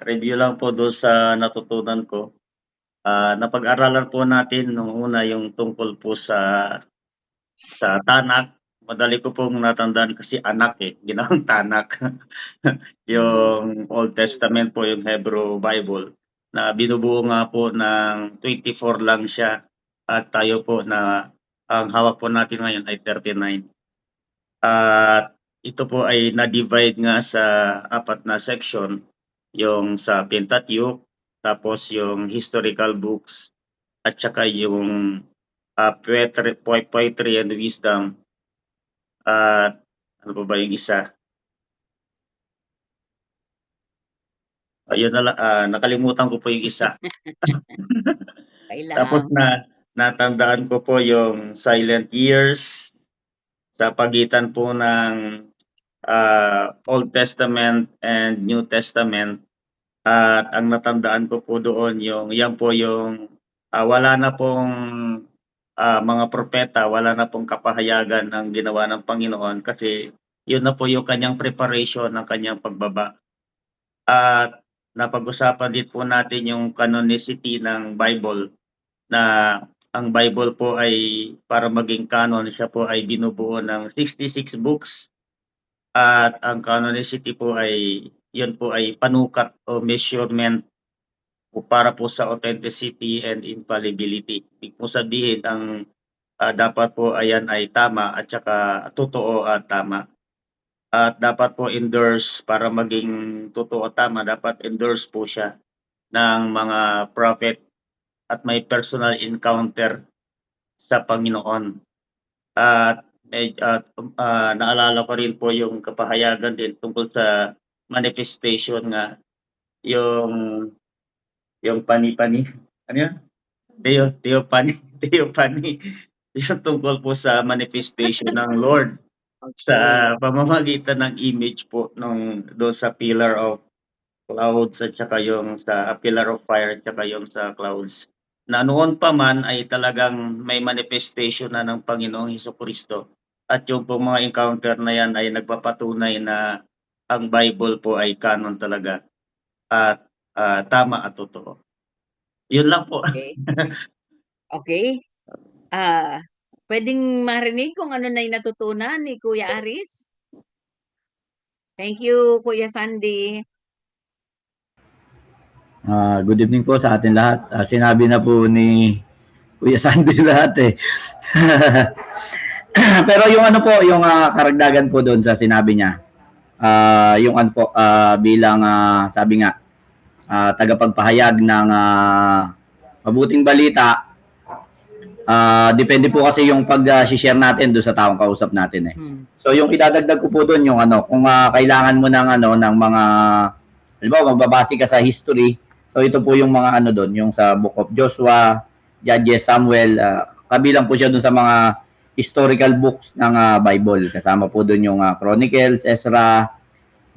review lang po do'n sa natutunan ko. Napag-aralan po natin nung una yung tungkol po sa Tanakh. Madali ko pong natandaan kasi anak, ginawang Tanakh. Mhm. Yung Old Testament po, yung Hebrew Bible, na binubuo nga po ng 24 lang siya at tayo po na ang hawak po natin ngayon ay 39. At ito po ay na-divide nga sa apat na section, yung sa Pentateuch, tapos yung historical books, at saka yung poetry and wisdom, at ano pa ba yung isa? Ayun na lang, nakalimutan ko po yung isa. Tapos Kailang. natandaan ko po yung silent years sa pagitan po ng Old Testament and New Testament. At ang natandaan ko po doon yung yan po yung wala na pong mga propeta, wala na pong kapahayagan ng ginawa ng Panginoon kasi yun na po yung kanyang preparation ng kanyang pagbaba. At napag-usapan din po natin yung canonicity ng Bible, na ang Bible po ay para maging canon, siya po ay binubuo ng 66 books, at ang canonicity po ay yun po ay panukat o measurement po para po sa authenticity and infallibility. Ibig po sabihin ang dapat po ayan ay tama at saka totoo at tama. At dapat po endorse para maging totoo at tama, dapat endorse po siya ng mga prophet at may personal encounter sa Panginoon. At naalala ko rin po yung kapahayagan din tungkol sa manifestation nga, yung pani-pani, ano yun? Theophany, theophany, yung tungkol po sa manifestation ng Lord sa Okay. pamamagitan ng image po doon sa pillar of clouds at saka yung sa pillar of fire at saka yung sa clouds. Na noon pa man ay talagang may manifestation na ng Panginoong Hesukristo, at yung pong mga encounter na yan ay nagpapatunay na ang Bible po ay canon talaga at tama at totoo. Yun lang po. Okay. Okay. Ah, Pwedeng marinig kung ano na yung natutunan ni Kuya Aris? Thank you, Kuya Sandy. Good evening po sa atin lahat. Sinabi na po ni Kuya Sandy lahat eh. Pero yung ano po, yung karagdagan po doon sa sinabi niya, yung ano po, bilang sabi nga, tagapagpahayag ng mabuting balita, depende po kasi yung pag-share natin doon sa taong kausap natin eh. So yung idadagdag ko po doon yung ano, kung kailangan mo ng ano ng mga halimbawa magbabase ka sa history. So ito po yung mga ano doon, yung sa Book of Joshua, Judges, Samuel, kabilang po siya doon sa mga historical books ng Bible. Kasama po doon yung Chronicles, Ezra,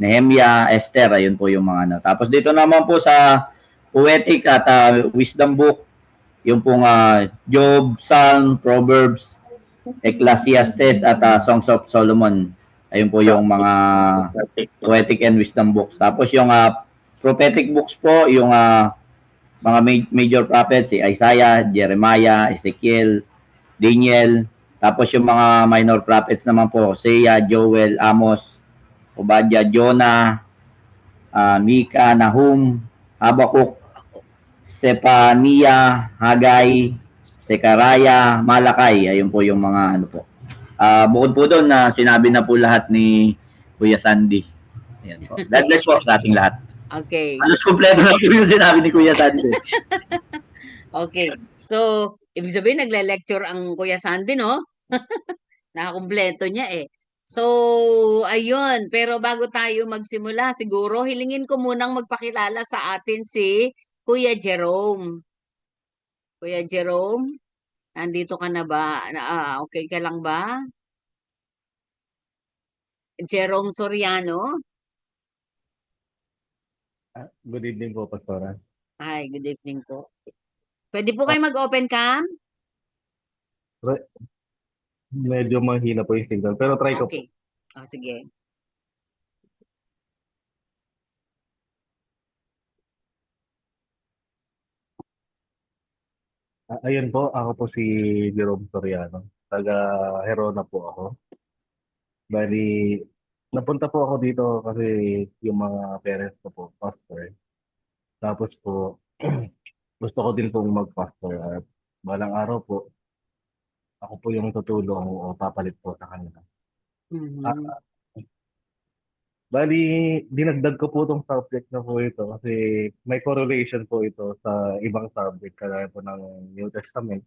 Nehemiah, Esther, ayun po yung mga ano. Tapos dito naman po sa poetic at wisdom book, yung pong Job, Psalm, Proverbs, Ecclesiastes at Songs of Solomon. Ayun po yung mga poetic and wisdom books. Tapos yung prophetic books po, yung mga major prophets, si Isaiah, Jeremiah, Ezekiel, Daniel. Tapos yung mga minor prophets naman po, Hosea, Joel, Amos, Obadiah, Jonah, Mika, Nahum, Habakkuk, Sepania, Hagay, Sekaraya, Malakay. Ayun po yung mga ano po. Bukod po doon na sinabi na po lahat ni Kuya Sandy. Ayan po. God bless po sa ating lahat. Okay. Halos kompleto na po yung sinabi ni Kuya Sandy. Okay. So, ibig sabihin nagle-lecture ang Kuya Sandy, no? Nakakumpleto niya eh. So, ayun. Pero bago tayo magsimula, siguro hilingin ko munang magpakilala sa atin si Kuya Jerome. Kuya Jerome, nandito ka na ba? Okay ka lang ba? Jerome Soriano. Good evening po, Pastora. Hi, good evening po. Pwede po kayo mag-open cam? Medyo mahina po yung signal, pero try ko po. Okay. Sige. Ayun po, ako po si Jerome Soriano. Taga Herona po ako. Bali, napunta po ako dito kasi yung mga parents ko po, pastor. Tapos po, gusto ko din pong mag-pastor at balang araw po, ako po yung tutulong o papalit po sa kanila. Ah, Mhm. bali, dinagdag ko po itong subject na po ito kasi may correlation po ito sa ibang subject kagaya po ng New Testament.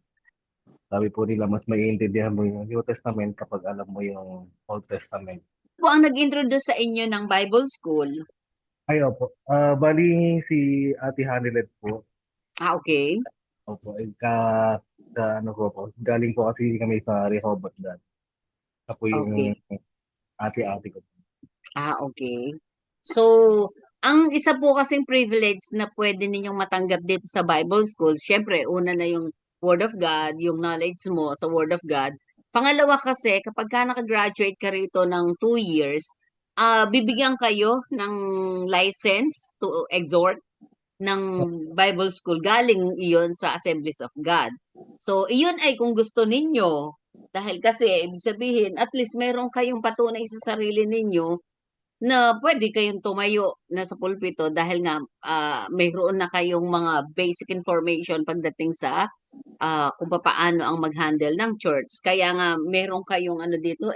Sabi po nila, mas maiintindihan mo yung New Testament kapag alam mo yung Old Testament. Po ang nag-introduce sa inyo ng Bible School? Ay, opo. Bali, si Ate Hanilet po. Okay. Opo, ano po, galing po kasi kami sa Rehoboth dati. Ako yung Okay. ate-ate ko. Okay. So, ang isa po kasing privilege na pwede ninyong matanggap dito sa Bible School, syempre, una na yung Word of God, yung knowledge mo sa Word of God. Pangalawa kasi, kapag ka nakagraduate ka rito ng 2 years, bibigyan kayo ng license to exhort ng Bible School. Galing iyon sa Assemblies of God. So, iyon ay kung gusto ninyo. Dahil kasi, ibig sabihin, at least meron kayong patunay sa sarili ninyo na pwede kayong tumayo na sa pulpito dahil nga mayroon na kayong mga basic information pagdating sa kung paano ang mag-handle ng church. Kaya nga meron kayong ano dito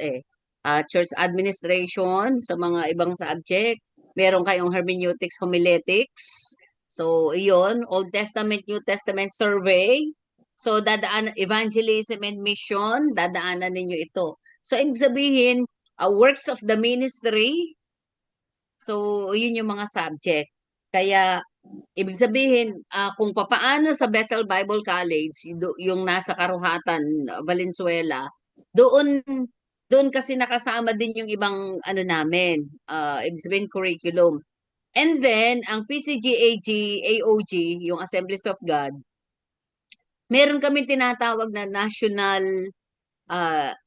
church administration sa mga ibang subject. Meron kayong hermeneutics, homiletics. So, iyon, Old Testament, New Testament survey. So, evangelism and mission, dadaanan ninyo ito. So, ibig sabihin, works of the ministry. So, yun yung mga subject. Kaya, ibig sabihin, kung papaano sa Bethel Bible College, yung nasa Karuhatan, Valenzuela, doon doon kasi nakasama din yung ibang ano namin, ibig sabihin curriculum. And then, ang PCGAG, AOG, yung Assemblies of God, meron kami tinatawag na National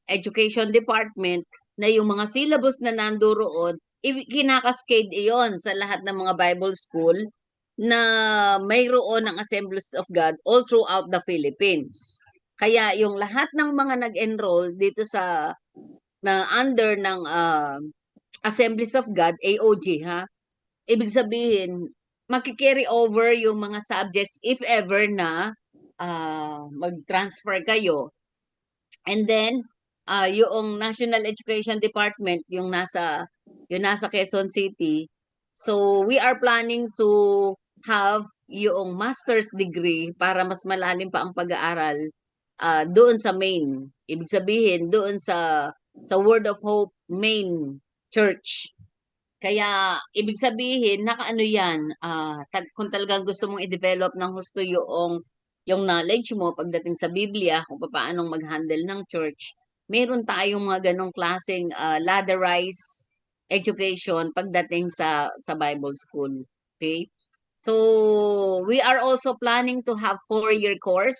Education Department na yung mga syllabus na nandoon, kinakaskade iyon sa lahat ng mga Bible school na mayroon ng Assemblies of God all throughout the Philippines. Kaya yung lahat ng mga nag-enroll dito sa na under ng Assemblies of God, AOG ha, ibig sabihin, maki-carry over yung mga subjects if ever na mag-transfer kayo. And then, yung National Education Department, yung nasa Quezon City. So, we are planning to have yung master's degree para mas malalim pa ang pag-aaral doon sa main. Ibig sabihin, doon sa Word of Hope main church. Kaya, ibig sabihin, nakaano yan, kung talagang gusto mong i-develop ng gusto yung knowledge mo pagdating sa Biblia, kung paano mag-handle ng church, meron tayong mga ganong klaseng ladderized education pagdating sa Bible school. Okay? So, we are also planning to have 4-year course.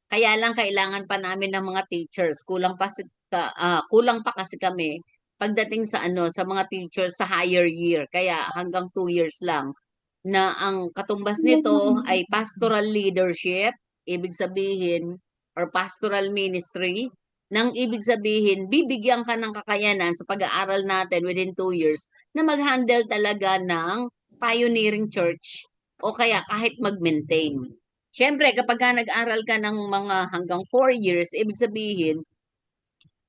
Kaya lang kailangan pa namin ng mga teachers. Kulang pa kasi kami pagdating sa sa mga teachers sa higher year. Kaya hanggang 2 years lang na ang katumbas nito ay pastoral leadership, ibig sabihin, or pastoral ministry, nang ibig sabihin, bibigyan ka ng kakayanan sa pag-aaral natin within 2 years na mag-handle talaga ng pioneering church o kaya kahit mag-maintain. Siyempre, kapag nag-aral ka ng mga hanggang 4 years, ibig sabihin,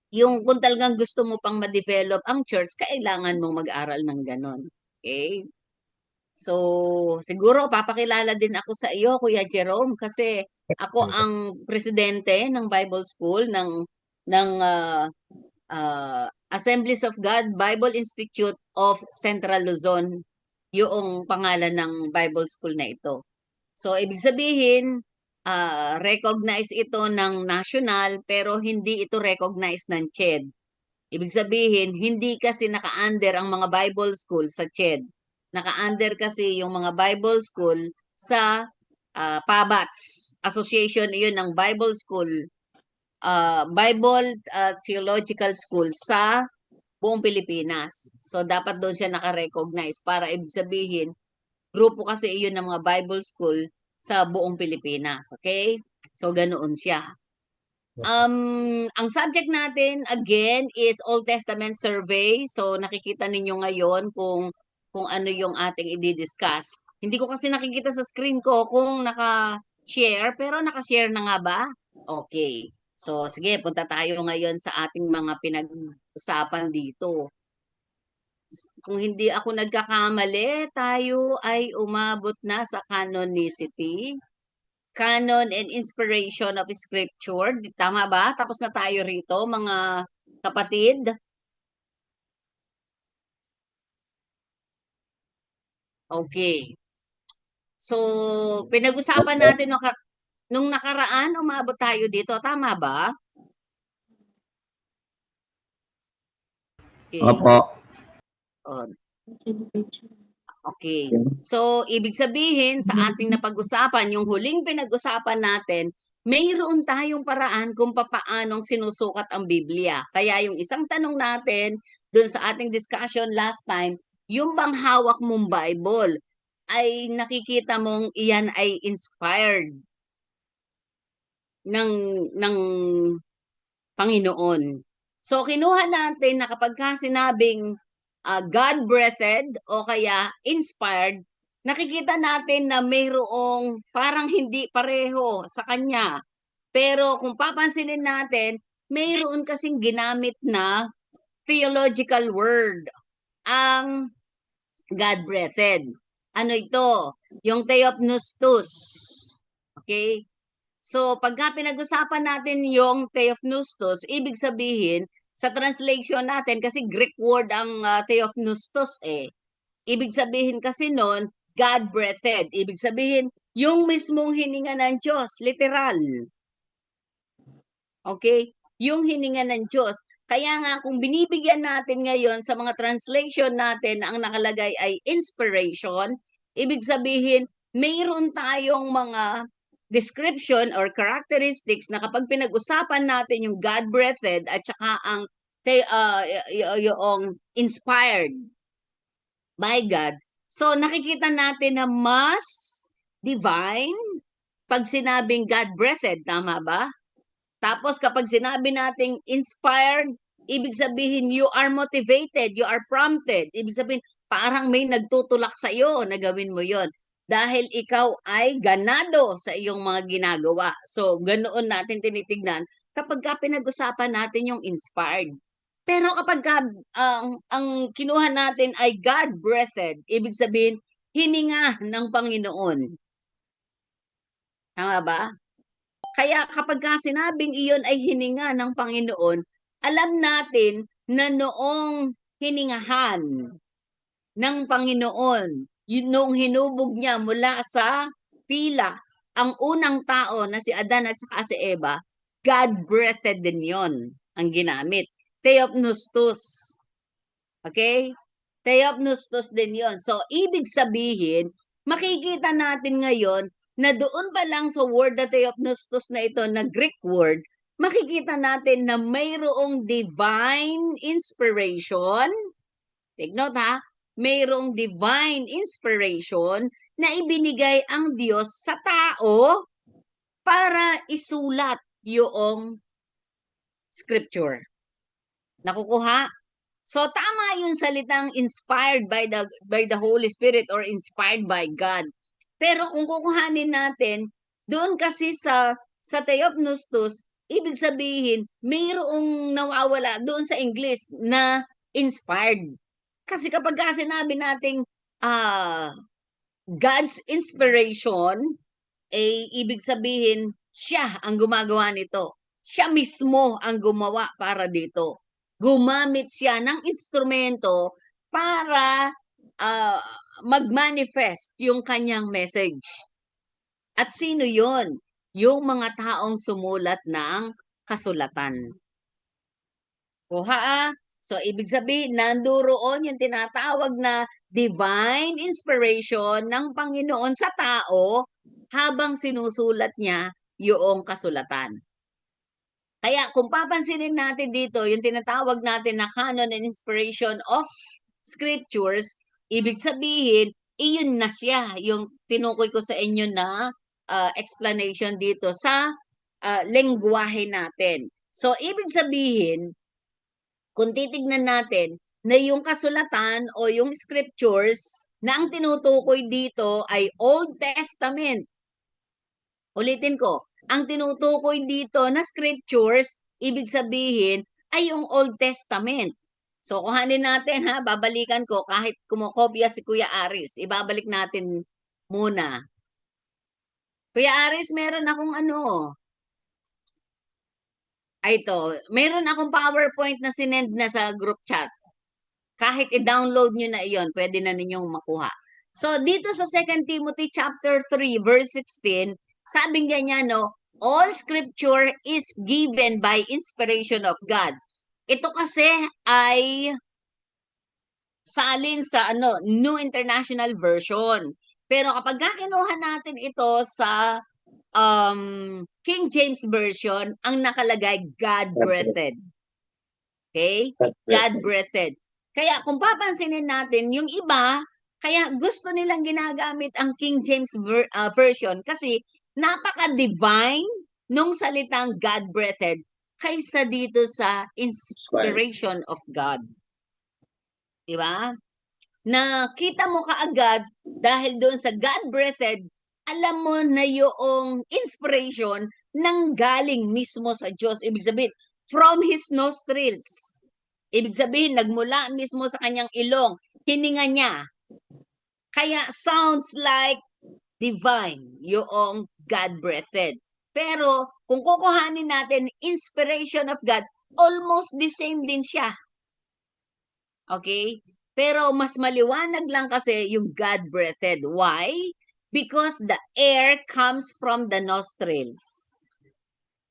yung kung talagang gusto mo pang ma-develop ang church, kailangan mong mag-aral ng ganon. Okay? So, siguro papakilala din ako sa iyo, Kuya Jerome, kasi ako ang presidente ng Bible School ng Assemblies of God Bible Institute of Central Luzon, yung pangalan ng Bible School na ito. So, ibig sabihin, recognize ito ng national pero hindi ito recognize ng CHED. Ibig sabihin, hindi kasi naka-under ang mga Bible school sa CHED. Naka-under kasi yung mga Bible school sa PABATS. Association iyon ng Bible School, Bible Theological School sa buong Pilipinas. So, dapat doon siya naka-recognize para ibig sabihin, grupo kasi iyon ng mga Bible school sa buong Pilipinas. Okay? So, ganoon siya. Ang subject natin again is Old Testament survey. So nakikita ninyo ngayon kung ano yung ating i-discuss. Hindi ko kasi nakikita sa screen ko kung naka-share, pero naka-share na nga ba? Okay. So sige, punta tayo ngayon sa ating mga pinag-usapan dito. Kung hindi ako nagkakamali, tayo ay umabot na sa canonicity. Canon and inspiration of scripture. Tama ba? Tapos na tayo rito, mga kapatid. Okay. So, pinag-usapan natin nung nakaraan, umabot tayo dito. Tama ba? Okay. Opo. Oh. Okay. So, ibig sabihin, sa ating napag-usapan, yung huling pinag-usapan natin, mayroon tayong paraan kung papaanong sinusukat ang Biblia. Kaya yung isang tanong natin dun sa ating discussion last time, yung bang hawak mong Bible ay nakikita mong iyan ay inspired ng Panginoon. So, kinuha natin na kapag sinabing God-breathed o kaya inspired, nakikita natin na mayroong parang hindi pareho sa kanya. Pero kung papansinin natin, mayroon kasing ginamit na theological word ang God-breathed. Ano ito? Yung theopneustos. Okay? So, pagka pinag-usapan natin yung theopneustos, ibig sabihin, sa translation natin, kasi Greek word ang theopneustos eh. Ibig sabihin kasi nun, God-breathed. Ibig sabihin, yung mismong hininga ng Diyos, literal. Okay? Yung hininga ng Diyos. Kaya nga, kung binibigyan natin ngayon sa mga translation natin na ang nakalagay ay inspiration, ibig sabihin, mayroon tayong mga description or characteristics na kapag pinag-usapan natin yung God-breathed at saka ang yung inspired by God, so nakikita natin na mas divine pag sinabing God-breathed, tama ba? Tapos kapag sinabi nating inspired, ibig sabihin you are motivated, you are prompted. Ibig sabihin parang may nagtutulak sa iyo na gawin mo yon dahil ikaw ay ganado sa iyong mga ginagawa. So, ganoon natin tinitignan kapag pinag-usapan natin yung inspired. Pero kapag ang kinuha natin ay God-breathed, ibig sabihin hininga ng Panginoon. Tama ba? Kaya kapag sinabing iyon ay hininga ng Panginoon, alam natin na noong hiningahan ng Panginoon, noong hinubog niya mula sa pila, ang unang tao na si Adan at saka si Eva, God-breathed din yon ang ginamit. Theopneustos. Okay? Theopneustos din yon. So, ibig sabihin, makikita natin ngayon na doon pa lang sa word na theopneustos na ito, na Greek word, makikita natin na mayroong divine inspiration. Take note ha, mayroong divine inspiration na ibinigay ang Diyos sa tao para isulat yung scripture. Nakukuha? So tama yung salitang inspired by the Holy Spirit or inspired by God. Pero kung kukuhanin natin, doon kasi sa theopneustos, ibig sabihin, mayroong nawawala doon sa English na inspired. Kasi kapag sinabi nating God's inspiration, ibig sabihin, siya ang gumagawa nito. Siya mismo ang gumawa para dito. Gumamit siya ng instrumento para mag-manifest yung kanyang message. At sino yon? Yung mga taong sumulat ng kasulatan. Kuha. So, ibig sabihin, nanduroon yung tinatawag na divine inspiration ng Panginoon sa tao habang sinusulat niya yung kasulatan. Kaya kung papansinin natin dito, yung tinatawag natin na canon and inspiration of scriptures, ibig sabihin, iyon na siya, yung tinukoy ko sa inyo na explanation dito sa lengguwahe natin. So, ibig sabihin, kung titignan natin na yung kasulatan o yung scriptures na ang tinutukoy dito ay Old Testament. Ulitin ko, ang tinutukoy dito na scriptures, ibig sabihin ay yung Old Testament. So, kuhanin natin ha, babalikan ko kahit kumokopya si Kuya Aris. Ibabalik natin muna. Kuya Aris, meron akong meron akong PowerPoint na sinend na sa group chat. Kahit i-download nyo na iyon, pwede na ninyong makuha. So, dito sa 2 Timothy chapter 3, verse 16, sabi niya, all scripture is given by inspiration of God. Ito kasi ay salin sa New International Version. Pero kapag kinuha natin ito sa King James Version, ang nakalagay God-breathed. Okay? God-breathed. Kaya kung papansinin natin, yung iba, kaya gusto nilang ginagamit ang King James Version kasi napaka-divine nung salitang God-breathed kaysa dito sa inspiration of God. Diba? Nakita mo kaagad dahil doon sa God-breathed, alam mo na yung inspiration nang galing mismo sa Diyos. Ibig sabihin, from His nostrils. Ibig sabihin, nagmula mismo sa kanyang ilong, hininga niya. Kaya sounds like divine, yung God-breathed. Pero kung kukuhanin natin inspiration of God, almost the same din siya. Okay? Pero mas maliwanag lang kasi yung God-breathed. Why? Because the air comes from the nostrils.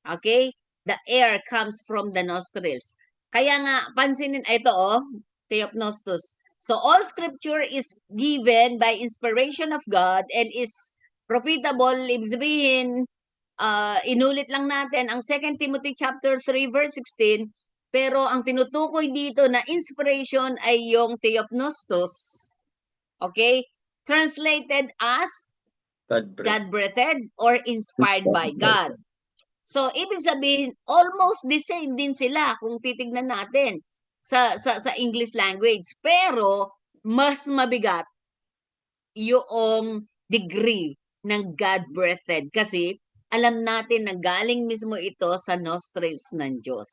Okay? The air comes from the nostrils. Kaya nga, pansinin, ito Theopnostos. So, all scripture is given by inspiration of God and is profitable. Ibig sabihin, inulit lang natin ang 2 Timothy chapter 3 verse 16, pero ang tinutukoy dito na inspiration ay yung Theopnostos. Okay? Translated as God-breathed or inspired by God. So, ibig sabihin, almost the same din sila kung titignan natin sa English language. Pero, mas mabigat yung degree ng God-breathed kasi alam natin na galing mismo ito sa nostrils ng Diyos.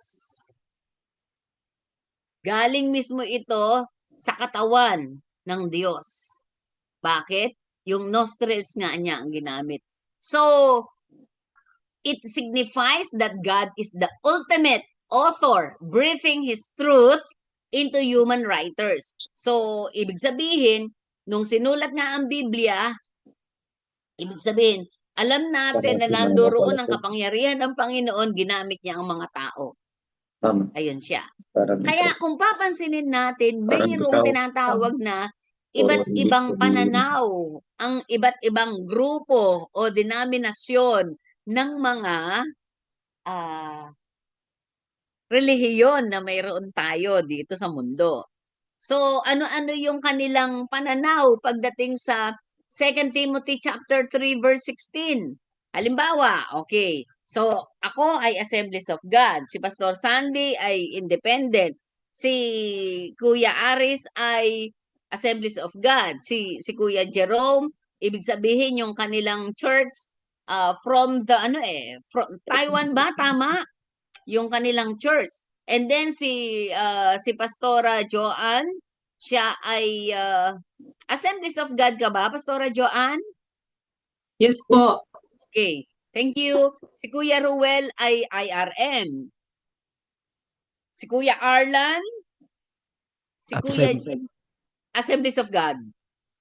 Galing mismo ito sa katawan ng Diyos. Bakit? Yung nostrils nga niya ang ginamit. So, it signifies that God is the ultimate author, breathing His truth into human writers. So, ibig sabihin, nung sinulat nga ang Biblia, ibig sabihin, alam natin na nandoon ang kapangyarihan ng Panginoon, ginamit niya ang mga tao. Ayun siya. Kaya kung papansinin natin, mayroong tinatawag na iba't ibang pananaw, ang iba't ibang grupo o denominasyon ng mga relihiyon na mayroon tayo dito sa mundo. So, ano-ano yung kanilang pananaw pagdating sa 2 Timothy chapter 3 verse 16? Halimbawa, okay, so ako ay Assemblies of God, si Pastor Sandy ay independent, si Kuya Aris ay Assemblies of God, si Kuya Jerome, ibig sabihin yung kanilang church from the from Taiwan ba tama yung kanilang church. And then si Pastora Joanne, siya ay Assemblies of God ka ba, Pastora Joanne? Yes po. Okay. Thank you. Si Kuya Ruel ay IRM. Si Kuya Arlan, si Kuya Assemblies of God.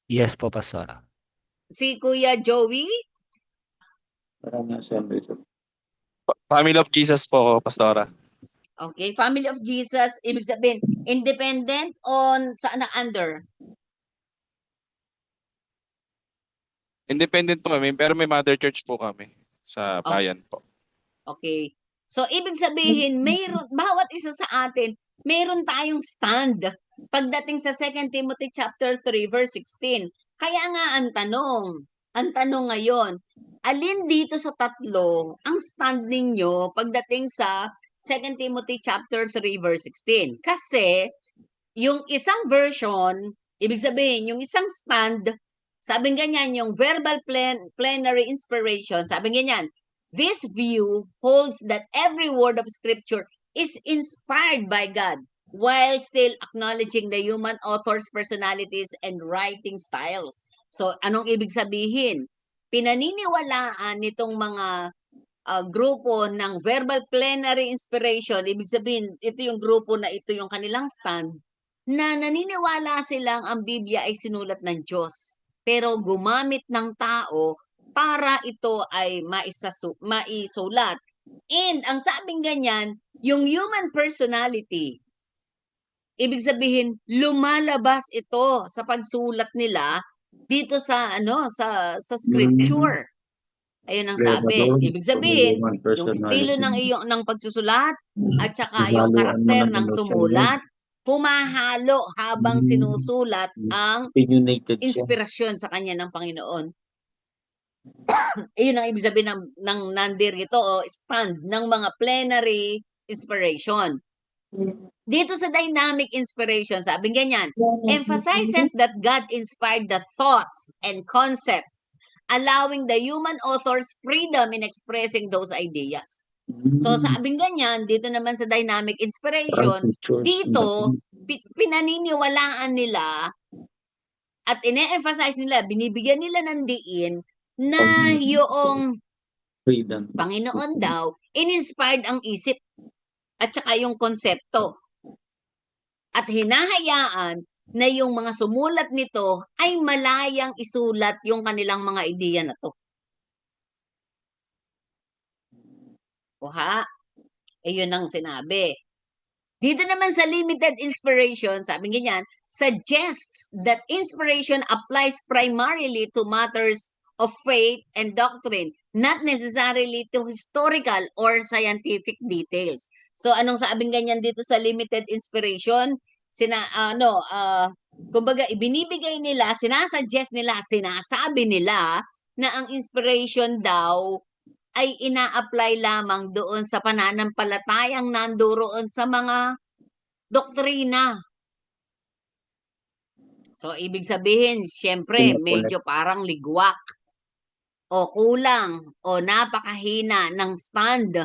Yes po, Pastora. Si Kuya Joey, Family of Jesus po, Pastora. okay, Family of Jesus, ibig sabihin, independent on saan na under? Independent po kami, pero may mother church po kami sa bayan po. Okay. So, ibig sabihin, mayroon, bawat isa sa atin, mayroon tayong stand pagdating sa 2 Timothy chapter 3 verse 16. Kaya nga ang tanong ngayon, alin dito sa tatlo ang stand ninyo pagdating sa 2 Timothy chapter 3 verse 16? Kasi yung isang version, ibig sabihin, yung isang stand, sabi ganyan, yung verbal plenary inspiration, sabi ganyan, this view holds that every word of scripture is inspired by God while still acknowledging the human author's personalities and writing styles. So, anong ibig sabihin? Pinaniniwalaan nitong mga grupo ng verbal plenary inspiration, ibig sabihin, ito yung grupo na ito yung kanilang stand, na naniniwala silang ang Biblia ay sinulat ng Diyos, pero gumamit ng tao para ito ay maisulat. And ang sabing ganyan, yung human personality, ibig sabihin, lumalabas ito sa pagsulat nila dito sa sa scripture. Ayun ang sabi. Ibig sabihin, yung estilo ng pagsusulat at saka yung karakter ng sumulat, humahalo habang sinusulat ang inspirasyon sa kanya ng Panginoon. Ayun ang ibig sabihin ng nandirito o stand ng mga plenary inspiration. Dito sa dynamic inspiration, sabi ganyan, emphasizes that God inspired the thoughts and concepts, allowing the human authors freedom in expressing those ideas. So sabing ganyan, dito naman sa dynamic inspiration, dito pinaniniwalaan nila at ine-emphasize nila, binibigyan nila ng diin na yung Panginoon daw, in-inspired ang isip at saka yung konsepto. At hinahayaan na yung mga sumulat nito ay malayang isulat yung kanilang mga ideya na to. Oha, yun ang sinabi. Dito naman sa limited inspiration, sabi ganyan, suggests that inspiration applies primarily to matters of faith and doctrine, not necessarily to historical or scientific details. So anong sabing ganyan dito sa limited inspiration? Kumbaga ibinibigay nila, sinasuggest nila, sinasabi nila na ang inspiration daw ay ina-apply lamang doon sa pananampalatayang nandoon sa mga doktrina. So, ibig sabihin, syempre, medyo parang ligwak o kulang o napakahina ng stand.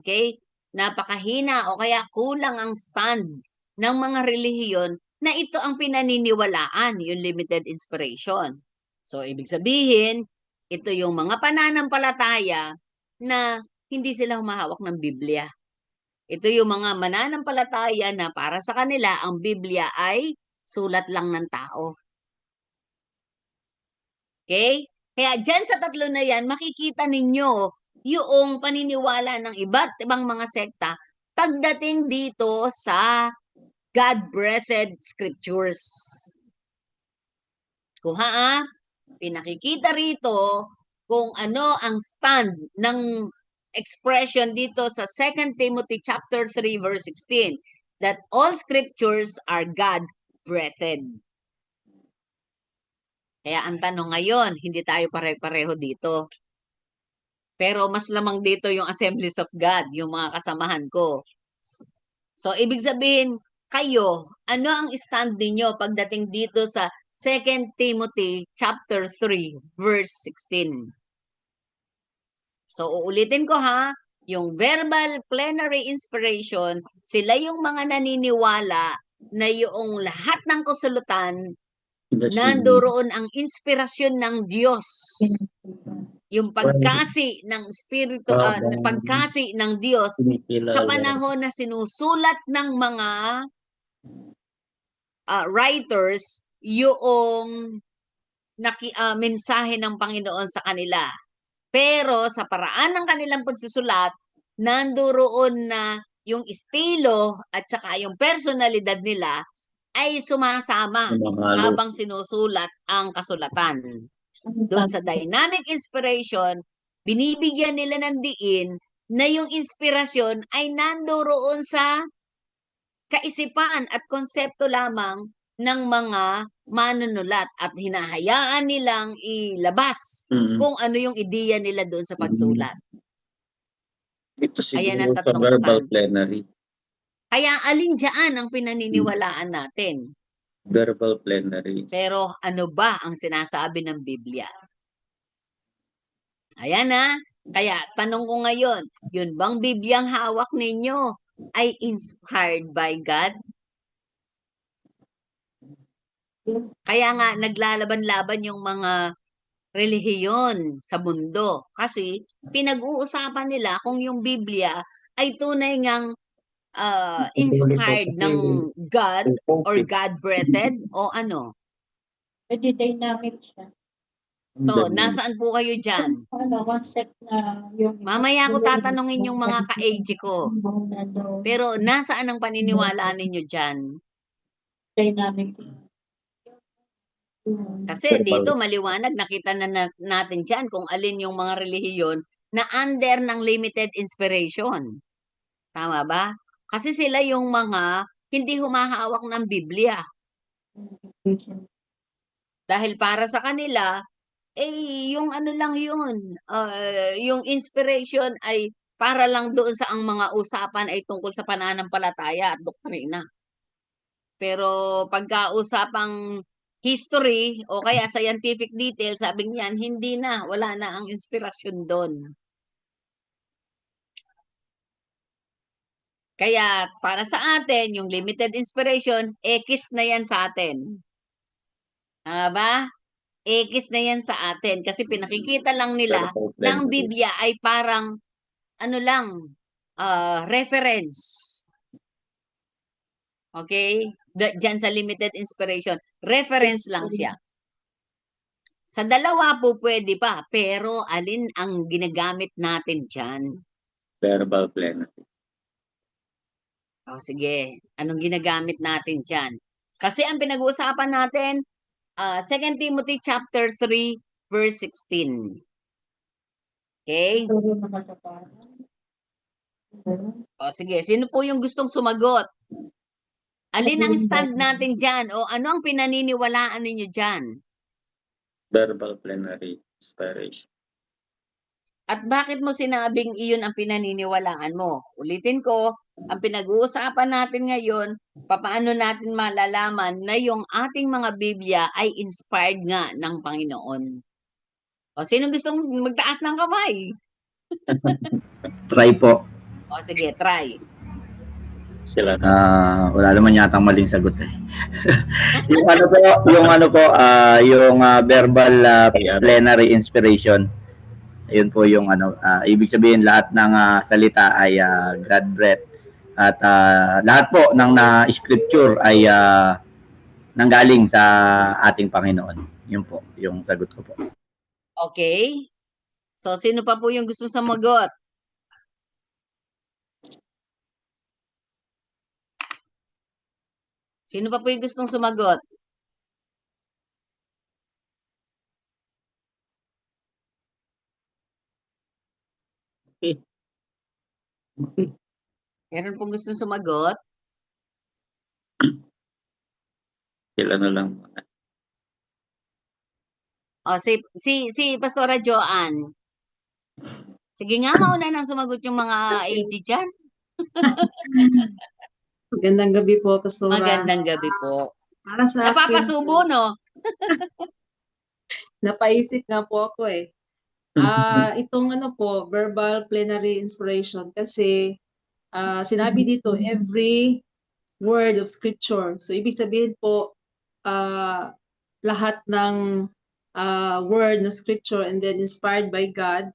Okay? Napakahina o kaya kulang ang stand ng mga relihiyon na ito ang pinaniniwalaan, yung limited inspiration. So, ibig sabihin, ito yung mga pananampalataya na hindi sila humahawak ng Biblia. Ito yung mga mananampalataya na para sa kanila, ang Biblia ay sulat lang ng tao. Okay? Kaya dyan sa tatlo na yan, makikita ninyo yung paniniwala ng iba't ibang mga sekta pagdating dito sa God-breathed scriptures. Kuha pinakikita rito kung ano ang stand ng expression dito sa 2 Timothy chapter 3 verse 16, that all scriptures are God-breathed. Kaya ang tanong ngayon, hindi tayo pare-pareho dito. Pero mas lamang dito yung Assemblies of God, yung mga kasamahan ko. So, ibig sabihin, kayo, ano ang stand niyo pagdating dito sa 2 Timothy chapter 3 verse 16? So, uulitin ko ha, yung verbal plenary inspiration, sila yung mga naniniwala na yung lahat ng kasulutan, nandoon ang inspirasyon ng Diyos. Yung pagkasi ng Espiritu, pagkasi ng Diyos sa panahon na sinusulat ng mga writers yung mensahe ng Panginoon sa kanila. Pero sa paraan ng kanilang pagsusulat, nandoon na yung estilo at saka yung personalidad nila ay sumasama habang sinusulat ang kasulatan. Doon sa dynamic inspiration, binibigyan nila ng diin na yung inspirasyon ay nandoon sa kaisipan at konsepto lamang ng mga manunulat at hinahayaan nilang ilabas Mm. kung ano yung ideya nila doon sa pagsulat. Ito Ayan ang siguro sa tatlong verbal stand. plenary. Kaya alin dyan ang pinaniniwalaan natin? Verbal plenary. Pero ano ba ang sinasabi ng Biblia? Ayan na. Kaya tanong ko ngayon, yun bang Bibliang hawak ninyo ay inspired by God? Kaya nga naglalaban-laban yung mga relihiyon sa mundo kasi pinag-uusapan nila kung yung Biblia ay tunay ngang inspired ng God or God-breathed o ano. Pwede dynamic siya. So, nasaan po kayo dyan? Ano, concept na yung... Mamaya ko tatanungin yung mga ka-age ko. Pero nasaan ang paniniwala ninyo dyan? Dynamic. Kasi dito maliwanag, nakita na natin dyan kung alin yung mga relihiyon na under ng limited inspiration. Tama ba? Kasi sila yung mga hindi humahawak ng Biblia. Dahil para sa kanila, yung ano lang yun, yung inspiration ay para lang doon sa ang mga usapan ay tungkol sa pananampalataya at doktrina. Pero pagka-usapang history o kaya scientific detail, sabi niyan, hindi na, wala na ang inspirasyon doon. Kaya para sa atin, yung limited inspiration, X na yan sa atin. Tama ba? X na yan sa atin kasi pinakikita lang nila Verbal na ang plenary. Biblia ay parang ano lang, reference. Okay? Diyan sa limited inspiration, reference lang siya. Sa dalawa po pwede pa, pero alin ang ginagamit natin dyan? Verbal plenary. O sige, anong ginagamit natin dyan? Kasi ang pinag-uusapan natin, 2 Timothy chapter 3, verse 16. Okay? O sige, sino po yung gustong sumagot? Alin ang stand natin dyan? O ano ang pinaniniwalaan ninyo dyan? Verbal plenary inspiration. At bakit mo sinabing iyon ang pinaniniwalaan mo? Ulitin ko, ang pinag-uusapan natin ngayon, papaano natin malalaman na yung ating mga Biblia ay inspired nga ng Panginoon. O sino gustong magtaas ng kamay? Try po. O sige, try. Sila na. Wala naman yatang maling sagot eh. yung verbal plenary inspiration. Ayun po yung ibig sabihin lahat ng salita ay God breath at lahat po ng scripture ay nanggaling sa ating Panginoon. Yun po yung sagot ko po. Okay? So sino pa po yung gusto sumagot? Sino pa po yung gustong sumagot? Meron pong gustong sumagot? Sila na lang. O si Pastora Joanne. Sige nga, mauna nang sumagot yung mga AG dyan. Magandang gabi po, Pastora. Magandang gabi po. Para sa akin, Napapasubo, no? napaisip nga po ako eh. Itong verbal plenary inspiration kasi sinabi dito every word of scripture. So ibig sabihin po lahat ng word na scripture and then inspired by God.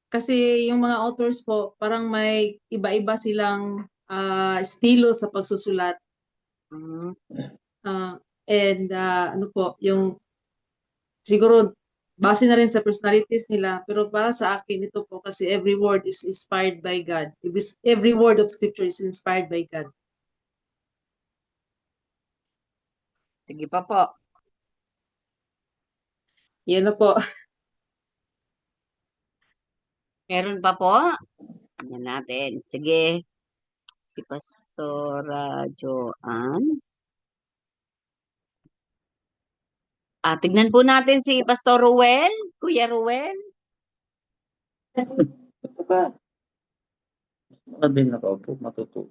Kasi yung mga authors po parang may iba-iba silang estilo sa pagsusulat. And yung siguro base na rin sa personalities nila, pero para sa akin ito po kasi every word is inspired by God. Every word of scripture is inspired by God. Sige pa po. Yan na po. Meron pa po? Tingnan natin. Sige. Si Pastora Joanne. Tignan po natin si Pastor Ruel, Kuya Ruel. Ito ba? Sabi na po, matuto.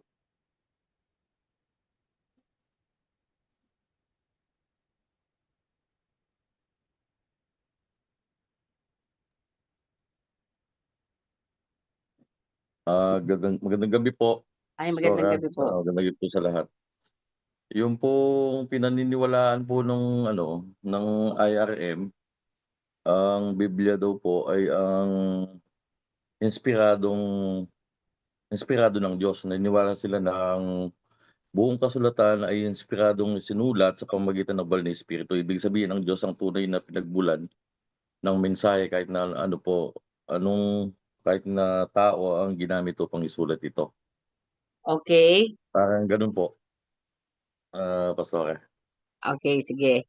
Magandang gabi po, Ay, magandang Sora. gabi po. Magandang gabi po sa lahat. Yung pong pinaniniwalaan po ng IRM, ang Biblia daw po ay ang inspiradong inspirado ng Diyos. Naniniwala sila na ang buong kasulatan ay inspiradong sinulat sa pamamagitan ng banal na Espiritu. Ibig sabihin, ang Diyos ang tunay na pinagmulan ng mensahe kahit na kahit na tao ang ginamit upang isulat ito. Okay. Parang ganun po, Pastor. Okay, sige.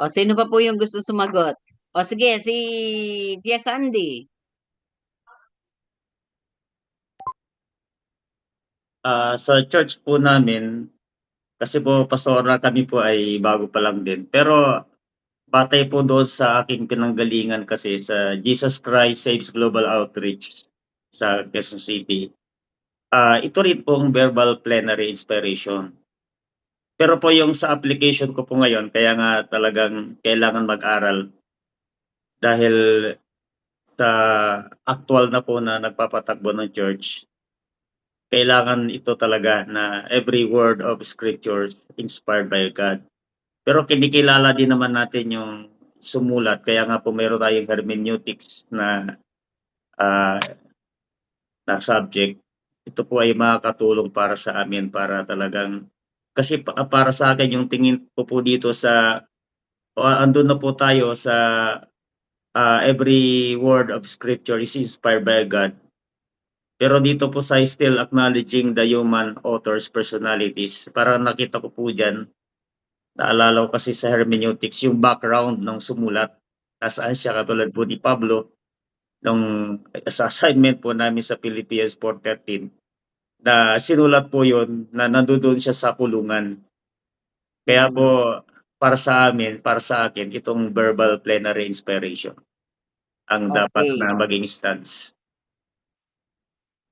O, sino pa po yung gusto sumagot? O, sige, si Tia Sandy. Sa church po namin, kasi po pastora kami po ay bago pa lang din. Pero batay po doon sa aking pinanggalingan kasi sa Jesus Christ Saves Global Outreach sa Quezon City. Ito rin pong verbal plenary inspiration. Pero po yung sa application ko po ngayon, kaya nga talagang kailangan mag-aral dahil sa actual na po na nagpapatakbo ng church, kailangan ito talaga na every word of scriptures inspired by God. Pero kinikilala din naman natin yung sumulat, kaya nga po meron tayong hermeneutics na subject. Ito po ay makakatulong para sa amin para talagang, kasi para sa akin yung tingin ko po dito sa, andun na po tayo sa every word of scripture is inspired by God. Pero dito po sa still acknowledging the human author's personalities. Parang nakita ko po dyan, naalala ko kasi sa hermeneutics, yung background ng sumulat. Nasaan siya, katulad po ni Pablo, nung sa assignment po namin sa Philippians 4:13, na sinulat po yun, na nandoon siya sa kulungan. Kaya po, para sa akin, itong verbal plenary inspiration ang dapat Okay. na maging stance.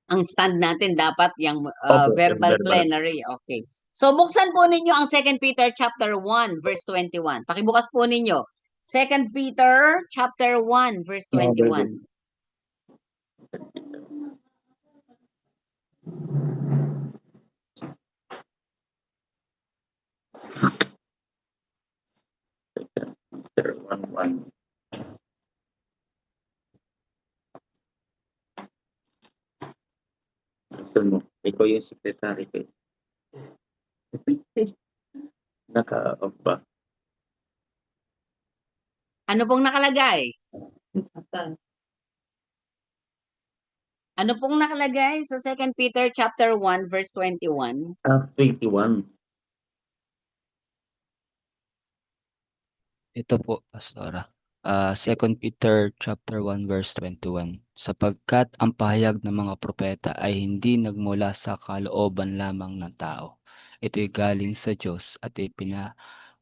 Ang stand natin dapat yung Opo, verbal verbal. plenary. Okay. So, buksan po ninyo ang 2 Peter chapter 1, verse 21. Pakibukas po ninyo. 2 Peter chapter 1, verse 21. Peter 1:1. Gusto mo, ikaw yung secretary ko. Naka-off ba? Ano pong nakalagay? Ano pong nakalagay sa 2 Peter chapter 1, verse 21? 21. Ito po, Pastora. 2 Peter chapter 1 verse 21. Sapagkat ang pahayag ng mga propeta ay hindi nagmula sa kalooban lamang ng tao. Ito'y galing sa Diyos at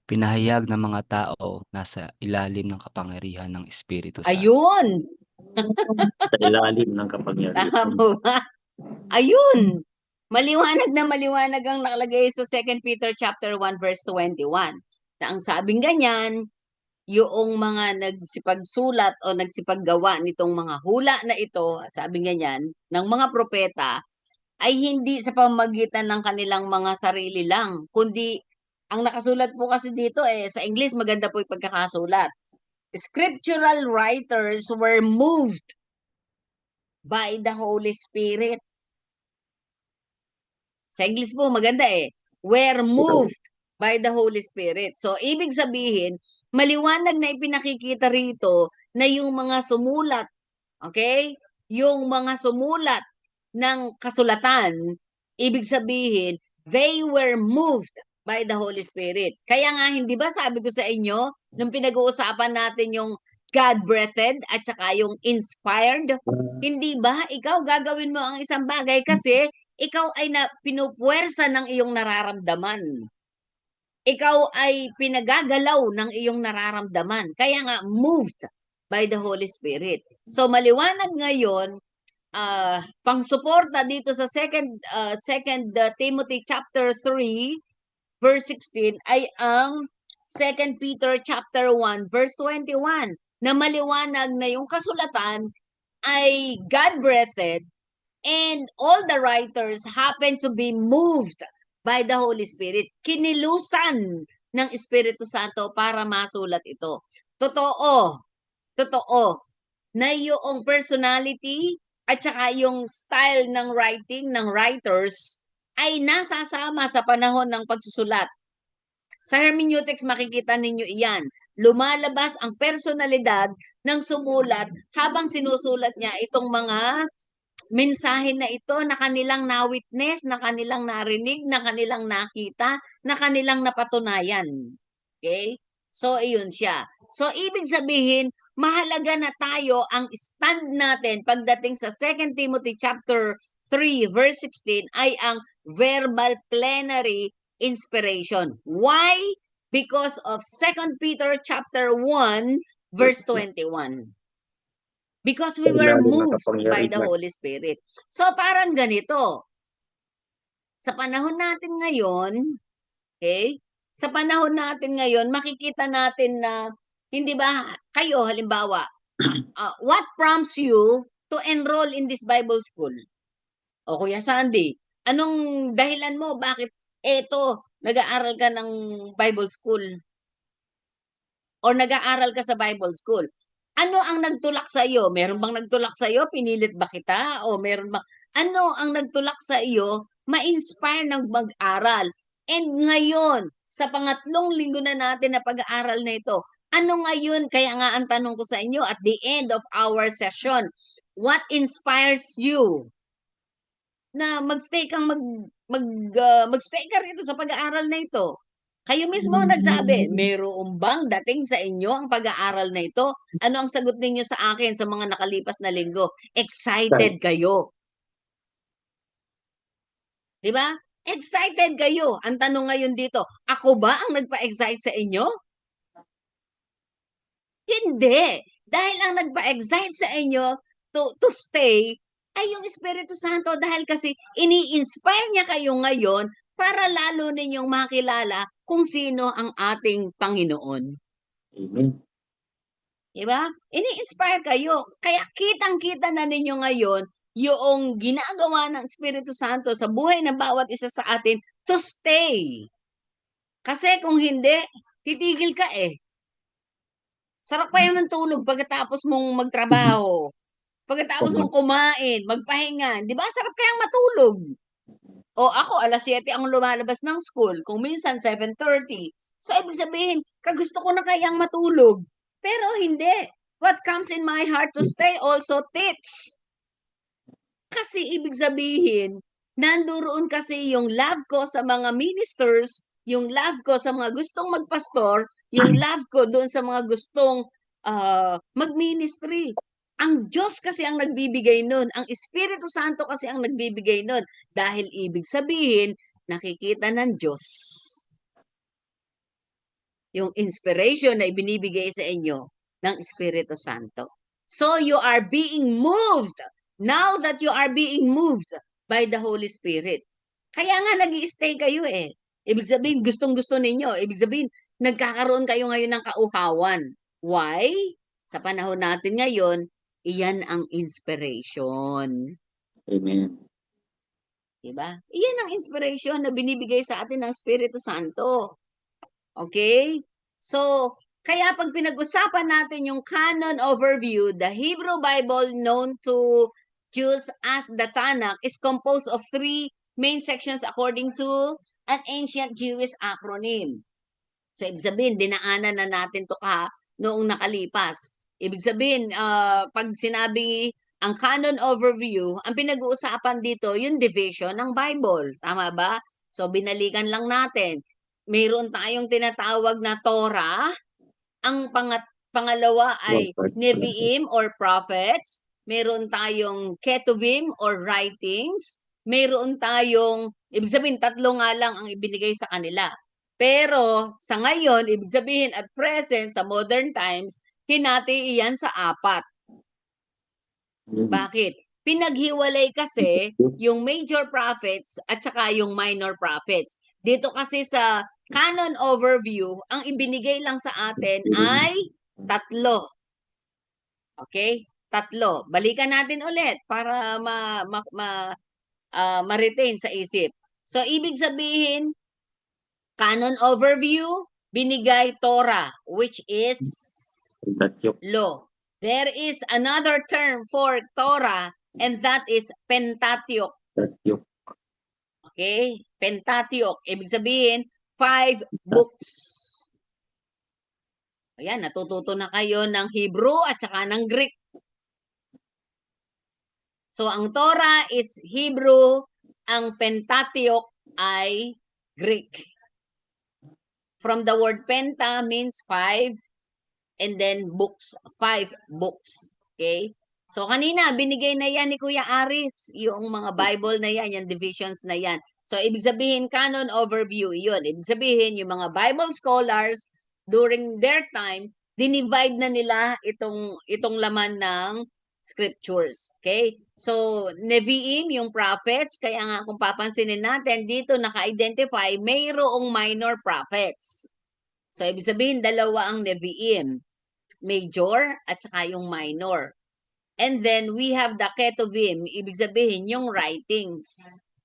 pinahayag ng mga tao nasa ilalim ng kapangyarihan ng Espiritu Santo. Ayun! Sa ilalim ng kapangyarihan. Tama ba? Ayun! Maliwanag na maliwanag ang nakalagay sa 2 Peter chapter 1 verse 21. Na ang sabing ganyan, yung mga nagsipagsulat o nagsipaggawa nitong mga hula na ito, sabi ganyan, ng mga propeta, ay hindi sa pamamagitan ng kanilang mga sarili lang, kundi ang nakasulat po kasi dito sa English maganda po yung pagkakasulat. Scriptural writers were moved by the Holy Spirit. Sa English po maganda were moved by the Holy Spirit. So, ibig sabihin, maliwanag na ipinakikita rito na yung mga sumulat, okay? Yung mga sumulat ng kasulatan, ibig sabihin, they were moved by the Holy Spirit. Kaya nga, hindi ba sabi ko sa inyo, nung pinag-uusapan natin yung God-breathed at saka yung inspired, hindi ba ikaw gagawin mo ang isang bagay kasi ikaw ay pinupuwersa ng iyong nararamdaman. ikaw ay pinagagalaw ng iyong nararamdaman. Kaya nga, moved by the Holy Spirit. So, maliwanag ngayon, pang-suporta dito sa 2 Timothy chapter 3, verse 16, ay ang 2 Peter chapter 1, verse 21, na maliwanag na yung kasulatan ay God-breathed and all the writers happen to be moved by the Holy Spirit. Kinilusan ng Espiritu Santo para masulat ito. Totoo na yung personality at saka yung style ng writing ng writers ay nasasama sa panahon ng pagsusulat. Sa hermeneutics makikita ninyo iyan. Lumalabas ang personalidad ng sumulat habang sinusulat niya itong mga mensahe na ito na kanilang na-witness, na kanilang narinig, na kanilang nakita, na kanilang napatunayan. Okay? So, iyon siya. So, ibig sabihin, mahalaga na tayo ang stand natin pagdating sa 2 Timothy chapter 3 verse 16 ay ang verbal plenary inspiration. Why? Because of 2 Peter chapter 1 verse 21. Because we were moved by the Holy Spirit. So parang ganito. Sa panahon natin ngayon, okay? Sa panahon natin ngayon, makikita natin na, hindi ba, kayo halimbawa, what prompts you to enroll in this Bible school? O Kuya Sandy, anong dahilan mo? Bakit eto, nag-aaral ka ng Bible school? O nag-aaral ka sa Bible school? Ano ang nagtulak sa iyo? Meron bang nagtulak sa iyo? Pinilit ba kita? O meron bang ano ang nagtulak sa iyo ma-inspire ng mag-aral? And ngayon, sa pangatlong linggo na natin na pag-aaral na ito, ano ngayon? Kaya nga ang tanong ko sa inyo at the end of our session, what inspires you na magstay kang magstay ka rito sa pag-aaral na ito? Kayo mismo ang nagsabi, mayroon bang dating sa inyo ang pag-aaral na ito? Ano ang sagot ninyo sa akin sa mga nakalipas na linggo? Excited kayo. Di ba? Excited kayo. Ang tanong ngayon dito, ako ba ang nagpa-excite sa inyo? Hindi. Dahil ang nagpa-excite sa inyo to stay ay yung Espiritu Santo dahil kasi ini-inspire niya kayo ngayon para lalo ninyong makilala kung sino ang ating Panginoon. Amen. Diba? Ini-inspire kayo. Kaya kitang-kita na ninyo ngayon yung ginagawa ng Espiritu Santo sa buhay ng bawat isa sa atin to stay. Kasi kung hindi, titigil ka eh. Sarap pa yung tulog pagkatapos mong magtrabaho. Pagkatapos mong kumain, magpahinga. Di ba? Sarap kayang matulog. O ako, 7:00 ang lumalabas ng school. Kung minsan, 7:30. So, ibig sabihin, kagusto ko na kayang matulog. Pero hindi. What comes in my heart to stay also teach. Kasi ibig sabihin, nandoon kasi yung love ko sa mga ministers, yung love ko sa mga gustong magpastor, yung love ko doon sa mga gustong mag-ministry. Ang Diyos kasi ang nagbibigay nun. Ang Espiritu Santo kasi ang nagbibigay nun. Dahil ibig sabihin, nakikita ng Diyos yung inspiration na ibinibigay sa inyo ng Espiritu Santo. So you are being moved. Now that you are being moved by the Holy Spirit. Kaya nga nag-i-stay kayo eh. Ibig sabihin, gustong-gusto ninyo. Ibig sabihin, nagkakaroon kayo ngayon ng kauhawan. Why? Sa panahon natin ngayon, iyan ang inspiration. Amen. Diba? Iyan ang inspiration na binibigay sa atin ng Espiritu Santo. Okay? So, kaya pag pinag-usapan natin yung canon overview, the Hebrew Bible known to Jews as the Tanakh is composed of 3 main sections according to an ancient Jewish acronym. So, ibig sabihin, dinaanan na natin to noong nakalipas. Ibig sabihin, pag sinabi ang canon overview, ang pinag-uusapan dito, yung division ng Bible. Tama ba? So, binalikan lang natin. Mayroon tayong tinatawag na Torah. Ang pangalawa ay Nevi'im or prophets. Meron tayong Ketuvim or writings. Meron tayong, ibig sabihin, 3 nga lang ang ibinigay sa kanila. Pero sa ngayon, ibig sabihin at present, sa modern times, hinati iyan sa 4. Bakit? Pinaghiwalay kasi yung major prophets at saka yung minor prophets. Dito kasi sa canon overview, ang ibinigay lang sa atin ay 3. Okay? 3. Balikan natin ulit para ma-retain sa isip. So, ibig sabihin, canon overview, binigay Torah, which is law. There is another term for Torah, and that is Pentateuch. Okay? Pentateuch. Ibig sabihin, 5 books. Ayan, natututo na kayo ng Hebrew at saka ng Greek. So, ang Torah is Hebrew, ang Pentateuch ay Greek. From the word penta means 5, and then books, 5 books. Okay? So, kanina, binigay na yan ni Kuya Aris, yung mga Bible na yan, yung divisions na yan. So, ibig sabihin, canon overview, yun. Ibig sabihin, yung mga Bible scholars, during their time, dinivide na nila itong laman ng scriptures. Okay? So, Nevi'im, yung prophets, kaya nga kung papansinin natin, dito naka-identify, mayroong minor prophets. So, ibig sabihin, 2 ang Nevi'im. Major at saka yung minor. And then, we have the Ketuvim. Ibig sabihin, yung writings.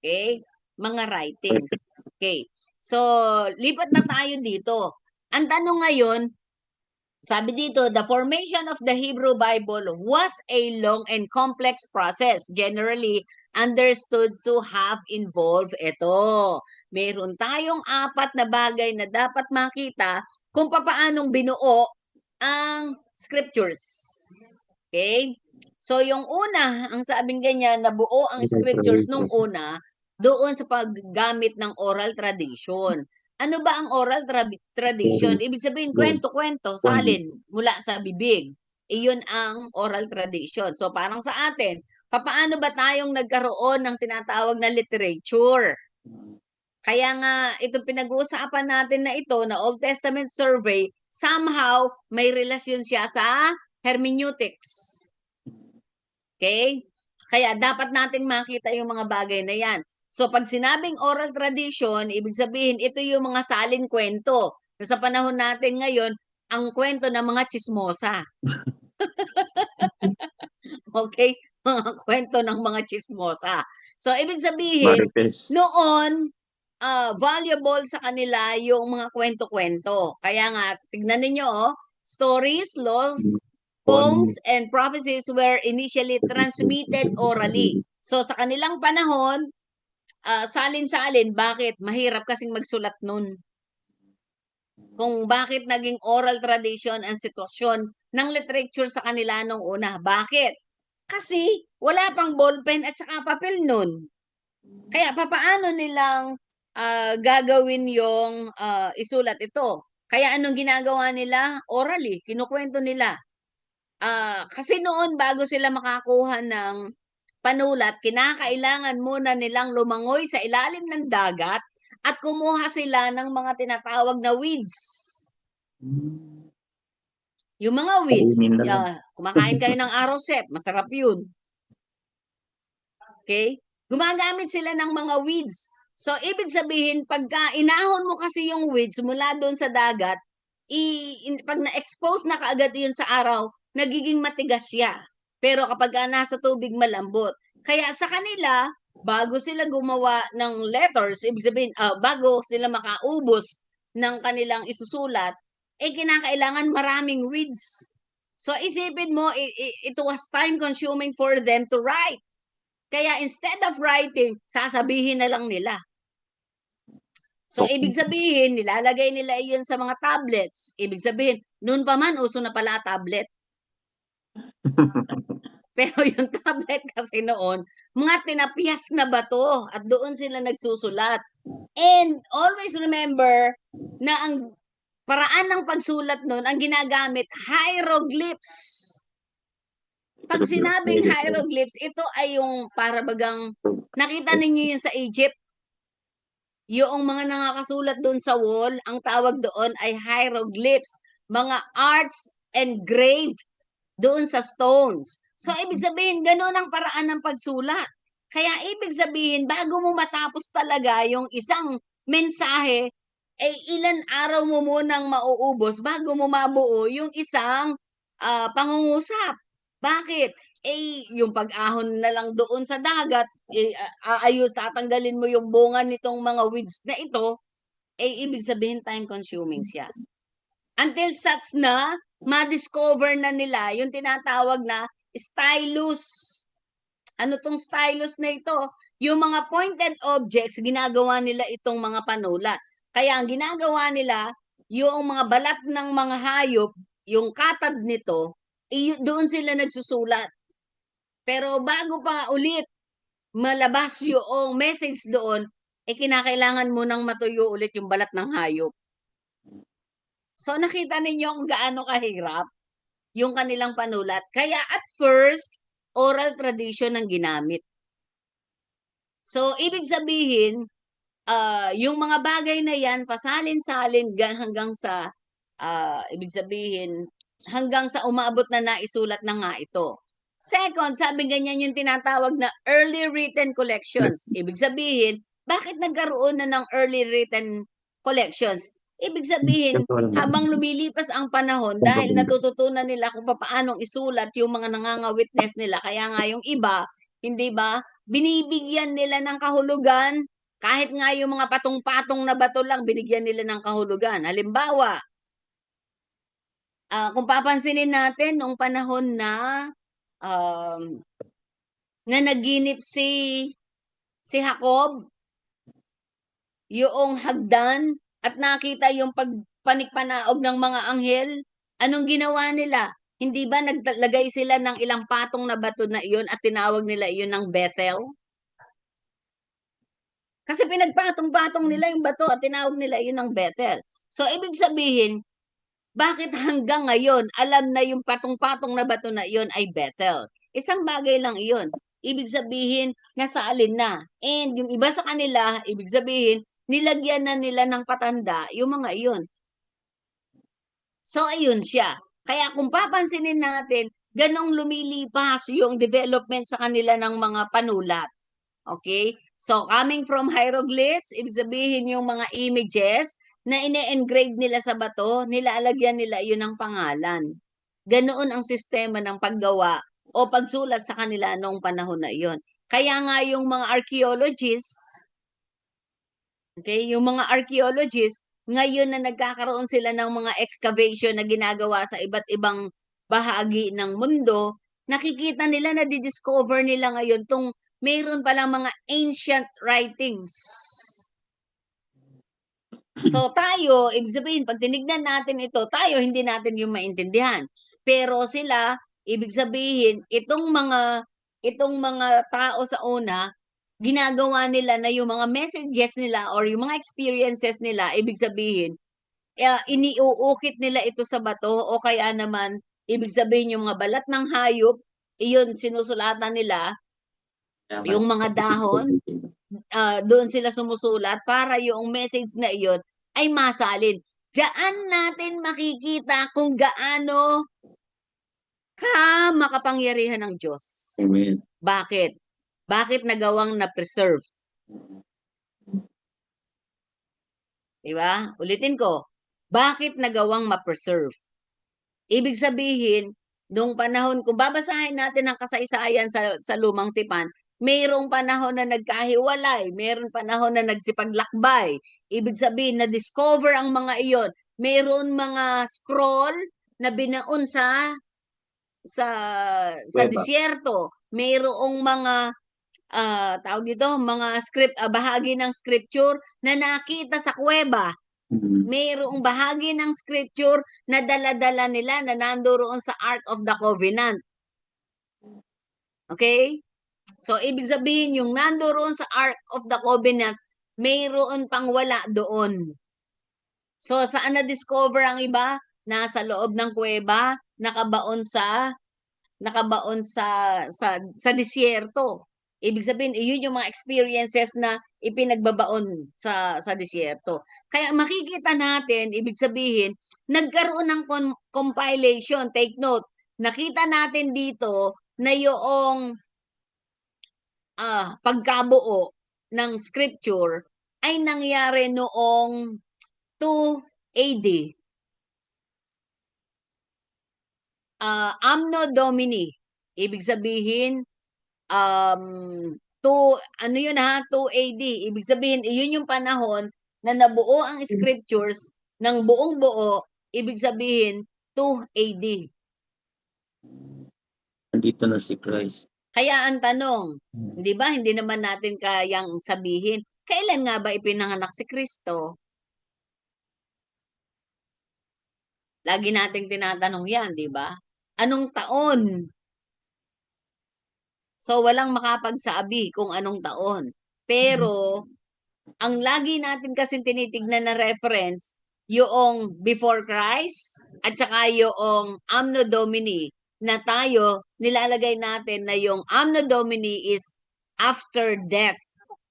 Okay? Mga writings. Okay. So, lipat na tayo dito. Ang tanong ngayon, sabi dito, the formation of the Hebrew Bible was a long and complex process, generally understood to have involved ito. Meron tayong 4 na bagay na dapat makita kung paanong binuo ang scriptures. Okay? So, yung una, ang sabing ganyan, nabuo ang scriptures nung una, doon sa paggamit ng oral tradition. Ano ba ang oral tradition? Ibig sabihin, kwento-kwento, salin mula sa bibig. Iyon ang oral tradition. So, parang sa atin, paano ba tayong nagkaroon ng tinatawag na literature? Kaya nga, itong pinag-uusapan natin na ito, na Old Testament survey, somehow, may relasyon siya sa hermeneutics. Okay? Kaya dapat nating makita yung mga bagay na yan. So, pag sinabing oral tradition, ibig sabihin, ito yung mga salin kwento. Sa panahon natin ngayon, ang kwento ng mga chismosa. Okay? Mga kwento ng mga chismosa. So, ibig sabihin, noon, valuable sa kanila yung mga kwento-kwento. Kaya nga, tignan ninyo, stories, laws, poems, and prophecies were initially transmitted orally. So, sa kanilang panahon, salin-salin, bakit? Mahirap kasing magsulat nun. Kung bakit naging oral tradition ang sitwasyon ng literature sa kanila nung una. Bakit? Kasi wala pang ballpen at saka papel nun. Kaya papaano nilang gagawin yung isulat ito? Kaya anong ginagawa nila? Orally, kinukwento nila. Kasi noon, bago sila makakuha ng panulat, kinakailangan muna nilang lumangoy sa ilalim ng dagat at kumuha sila ng mga tinatawag na weeds. Yung mga weeds, kumakain kayo ng arosep, masarap yun. Okay? Gumagamit sila ng mga weeds. So, ibig sabihin, pagka inahon mo kasi yung weeds mula doon sa dagat, pag na-expose na kaagad yun sa araw, nagiging matigas siya. Pero kapag nasa tubig, malambot. Kaya sa kanila, bago sila gumawa ng letters, ibig sabihin, bago sila makaubos ng kanilang isusulat, kinakailangan maraming weeds. So, isipin mo, it was time-consuming for them to write. Kaya instead of writing, sasabihin na lang nila. So, ibig sabihin, nilalagay nila iyon sa mga tablets. Ibig sabihin, noon pa man, uso na pala tablet. Pero yung tablet kasi noon, mga tinapyas na bato at doon sila nagsusulat. And always remember na ang paraan ng pagsulat noon, ang ginagamit, hieroglyphs. Pag sinabing hieroglyphs, ito ay yung para bagang, nakita ninyo yun sa Egypt? yung mga nakakasulat doon sa wall, ang tawag doon ay hieroglyphs, mga arts engraved doon sa stones. So, ibig sabihin, gano'n ang paraan ng pagsulat. Kaya ibig sabihin, bago mo matapos talaga yung isang mensahe, eh ilan araw mo munang mauubos bago mo mabuo yung isang pangungusap. Bakit? Eh, yung pag-ahon na lang doon sa dagat, tatanggalin mo yung bunga nitong mga weeds na ito, eh, ibig sabihin time-consuming siya. Until such na, ma-discover na nila yung tinatawag na stylus. Ano tong stylus na ito? Yung mga pointed objects, ginagawa nila itong mga panulat. Kaya ang ginagawa nila, yung mga balat ng mga hayop, yung katad nito, doon sila nagsusulat. Pero bago pa ulit malabas yung message doon, eh kinakailangan mo nang matuyo ulit yung balat ng hayop. So nakita ninyo kung gaano kahirap yung kanilang panulat. Kaya at first, oral tradition ang ginamit. So ibig sabihin, yung mga bagay na yan, pasalin-salin hanggang sa, ibig sabihin, hanggang sa umabot na naisulat na nga ito. Second, sabi ganyan yung tinatawag na early written collections. Ibig sabihin, bakit nagkaroon na ng early written collections? Ibig sabihin, habang lumilipas ang panahon, dahil natututunan nila kung paano isulat yung mga nangangawitness nila, kaya nga yung iba, hindi ba, binibigyan nila ng kahulugan, kahit nga yung mga patong-patong na bato lang, binigyan nila ng kahulugan. Halimbawa, kung papansinin natin, noong panahon na naginip si Jacob, yung hagdan, at nakita yung pagpanikpanaog ng mga anghel, anong ginawa nila? Hindi ba naglagay sila ng ilang patong na bato na iyon at tinawag nila iyon ng Bethel? Kasi pinagpatong-patong nila yung bato at tinawag nila iyon ng Bethel. So, ibig sabihin, bakit hanggang ngayon alam na yung patong-patong na bato na iyon ay Bethel? Isang bagay lang iyon. Ibig sabihin, nasa alin na. And yung iba sa kanila, ibig sabihin, nilagyan na nila ng patanda yung mga iyon. So, ayun siya. Kaya kung papansinin natin, ganong lumilipas yung development sa kanila ng mga panulat. Okay? So, coming from hieroglyphs, ibig sabihin yung mga images na ine-engrave nila sa bato, nilalagyan nila yun ng pangalan. Ganoon ang sistema ng paggawa o pagsulat sa kanila noong panahon na iyon. Kaya nga yung mga archaeologists, okay, yung mga archaeologists, ngayon na nagkakaroon sila ng mga excavation na ginagawa sa iba't ibang bahagi ng mundo, nakikita nila na di-discover nila ngayon tong mayroon palang mga ancient writings. So tayo, ibig sabihin, pag tinignan natin ito, tayo hindi natin yung maintindihan. Pero sila, ibig sabihin, itong mga tao sa una, ginagawa nila na yung mga messages nila or yung mga experiences nila, ibig sabihin, iniuukit nila ito sa bato o kaya naman, ibig sabihin yung mga balat ng hayop, iyon sinusulatan nila, yung mga dahon, doon sila sumusulat para yung message na iyon ay masalin. Diyan natin makikita kung gaano ka makapangyarihan ng Diyos. Amen. Bakit? Bakit nagawang na-preserve? Diba? Ulitin ko. Bakit nagawang ma-preserve? Ibig sabihin, nung panahon, kung babasahin natin ang kasaysayan sa Lumang Tipan, mayroong panahon na nagkahiwalay, mayroong panahon na nagsipaglakbay. Ibig sabihin, na-discover ang mga iyon. Mayroon mga scroll na binaon sa disyerto. Mayroong mga tawag dito, mga bahagi ng scripture na nakita sa kuweba. Mayroong bahagi ng scripture na dala-dala nila na nandoon sa Ark of the Covenant. Okay? So, ibig sabihin, yung nandoon sa Ark of the Covenant, mayroon pang wala doon. So, saan na-discover ang iba? Nasa loob ng kuweba, nakabaon sa disyerto. Ibig sabihin, iyon yung mga experiences na ipinagbabaon sa disyerto. Kaya makikita natin, ibig sabihin, nagkaroon ng compilation. Take note, nakita natin dito na yung pagkabuo ng scripture ay nangyari noong 2 AD. Anno Domini. Ibig sabihin, 2 AD. Ibig sabihin, iyon yung panahon na nabuo ang scriptures ng buong buo. Ibig sabihin, 2 AD. Nandito na si Christ. Kaya ang tanong, di ba, hindi naman natin kayang sabihin, kailan nga ba ipinanganak si Kristo? Lagi nating tinatanong yan, di ba? Anong taon? So, walang makapagsabi kung anong taon. Pero, ang lagi natin kasi tinitignan na reference, yung before Christ, at saka yung Anno Domini, na tayo, nilalagay natin na yung Anno Domini is after death.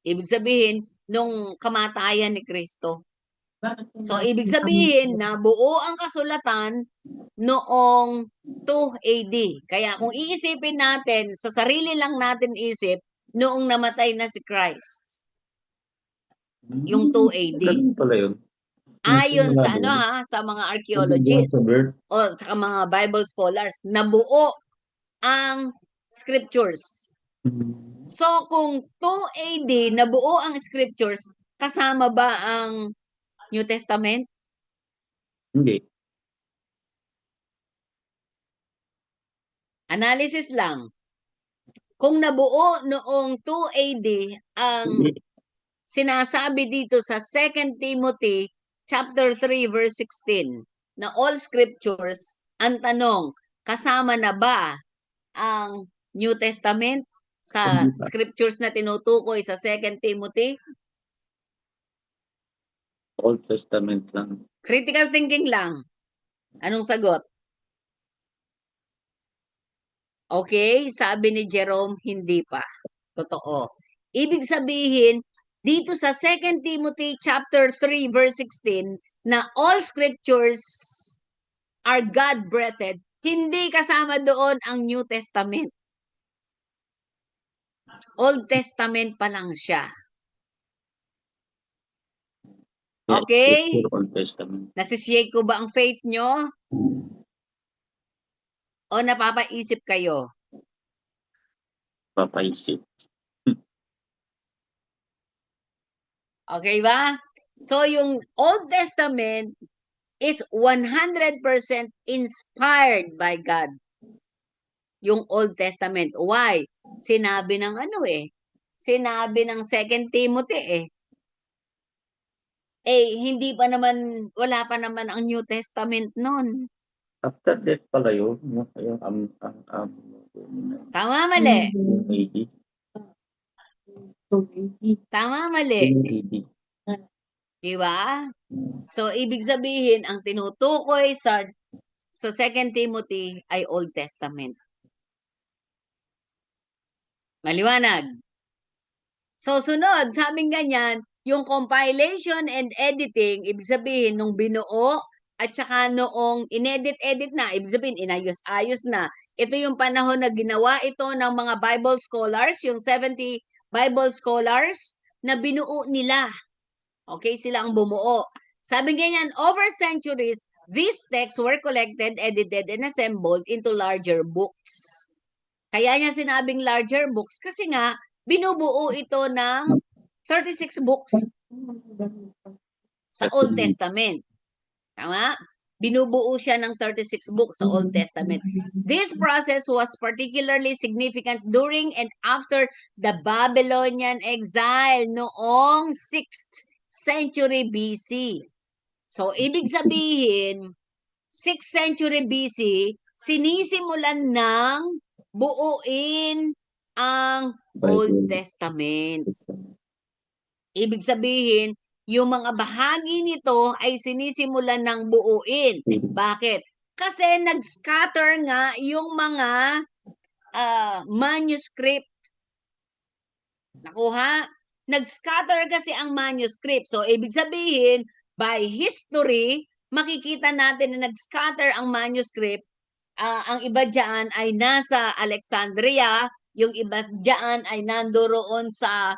Ibig sabihin, nung kamatayan ni Kristo. So, ibig sabihin na buo ang kasulatan noong 2 AD. Kaya kung iisipin natin, sa sarili lang natin isip, noong namatay na si Christ. Yung 2 AD. Ganun pala yun. Ayon sa sa mga archaeologists o sa mga Bible scholars, nabuo ang scriptures. So, kung 2 AD, nabuo ang scriptures, kasama ba ang New Testament? Hindi. Analysis lang. Kung nabuo noong 2 AD, ang sinasabi dito sa 2 Timothy chapter 3 verse 16 na all scriptures, ang tanong, kasama na ba ang New Testament sa scriptures na tinutukoy sa 2 Timothy? Old Testament lang. Critical thinking lang. Anong sagot? Okay, sabi ni Jerome, hindi pa. Totoo. Ibig sabihin, dito sa 2 Timothy chapter 3 verse 16 na all scriptures are God-breathed, hindi kasama doon ang New Testament. Old Testament pa lang siya. Okay? Old Testament. Nasishake ko ba ang faith nyo? O napapaisip kayo? Papaisip. Okay ba? So, yung Old Testament is 100% inspired by God. Yung Old Testament. Why? Sinabi ng Sinabi ng 2 Timothy hindi pa naman, wala pa naman ang New Testament noon. After death pala yun. Tama, mali. 80. Tama, mali. 80. Di ba? So, ibig sabihin, ang tinutukoy sa 2 Timothy ay Old Testament. Maliwanag. So, sunod, sabing ganyan, yung compilation and editing, ibig sabihin, nung binuo, at saka noong inedit-edit na, ibig sabihin, inayos-ayos na. Ito yung panahon na ginawa ito ng mga Bible scholars, yung 70 Bible scholars, na binuo nila. Okay, sila ang bumuo. Sabi ganyan, over centuries, these texts were collected, edited, and assembled into larger books. Kaya niya sinabing larger books kasi nga, binubuo ito ng 36 books sa Old Testament. Tama? Binubuo siya ng 36 books sa Old Testament. This process was particularly significant during and after the Babylonian exile noong 6th century BC. So, ibig sabihin, 6th century BC, sinisimulan ng buuin ang Old Testament. Ibig sabihin, yung mga bahagi nito ay sinisimulan ng buuin. Bakit? Kasi nag-scatter nga yung mga manuscript Nakuha? Nag-scatter kasi ang manuscript. So, ibig sabihin, by history, makikita natin na nag-scatter ang manuscript. Ang iba dyan ay nasa Alexandria, yung iba dyan ay nandoroon sa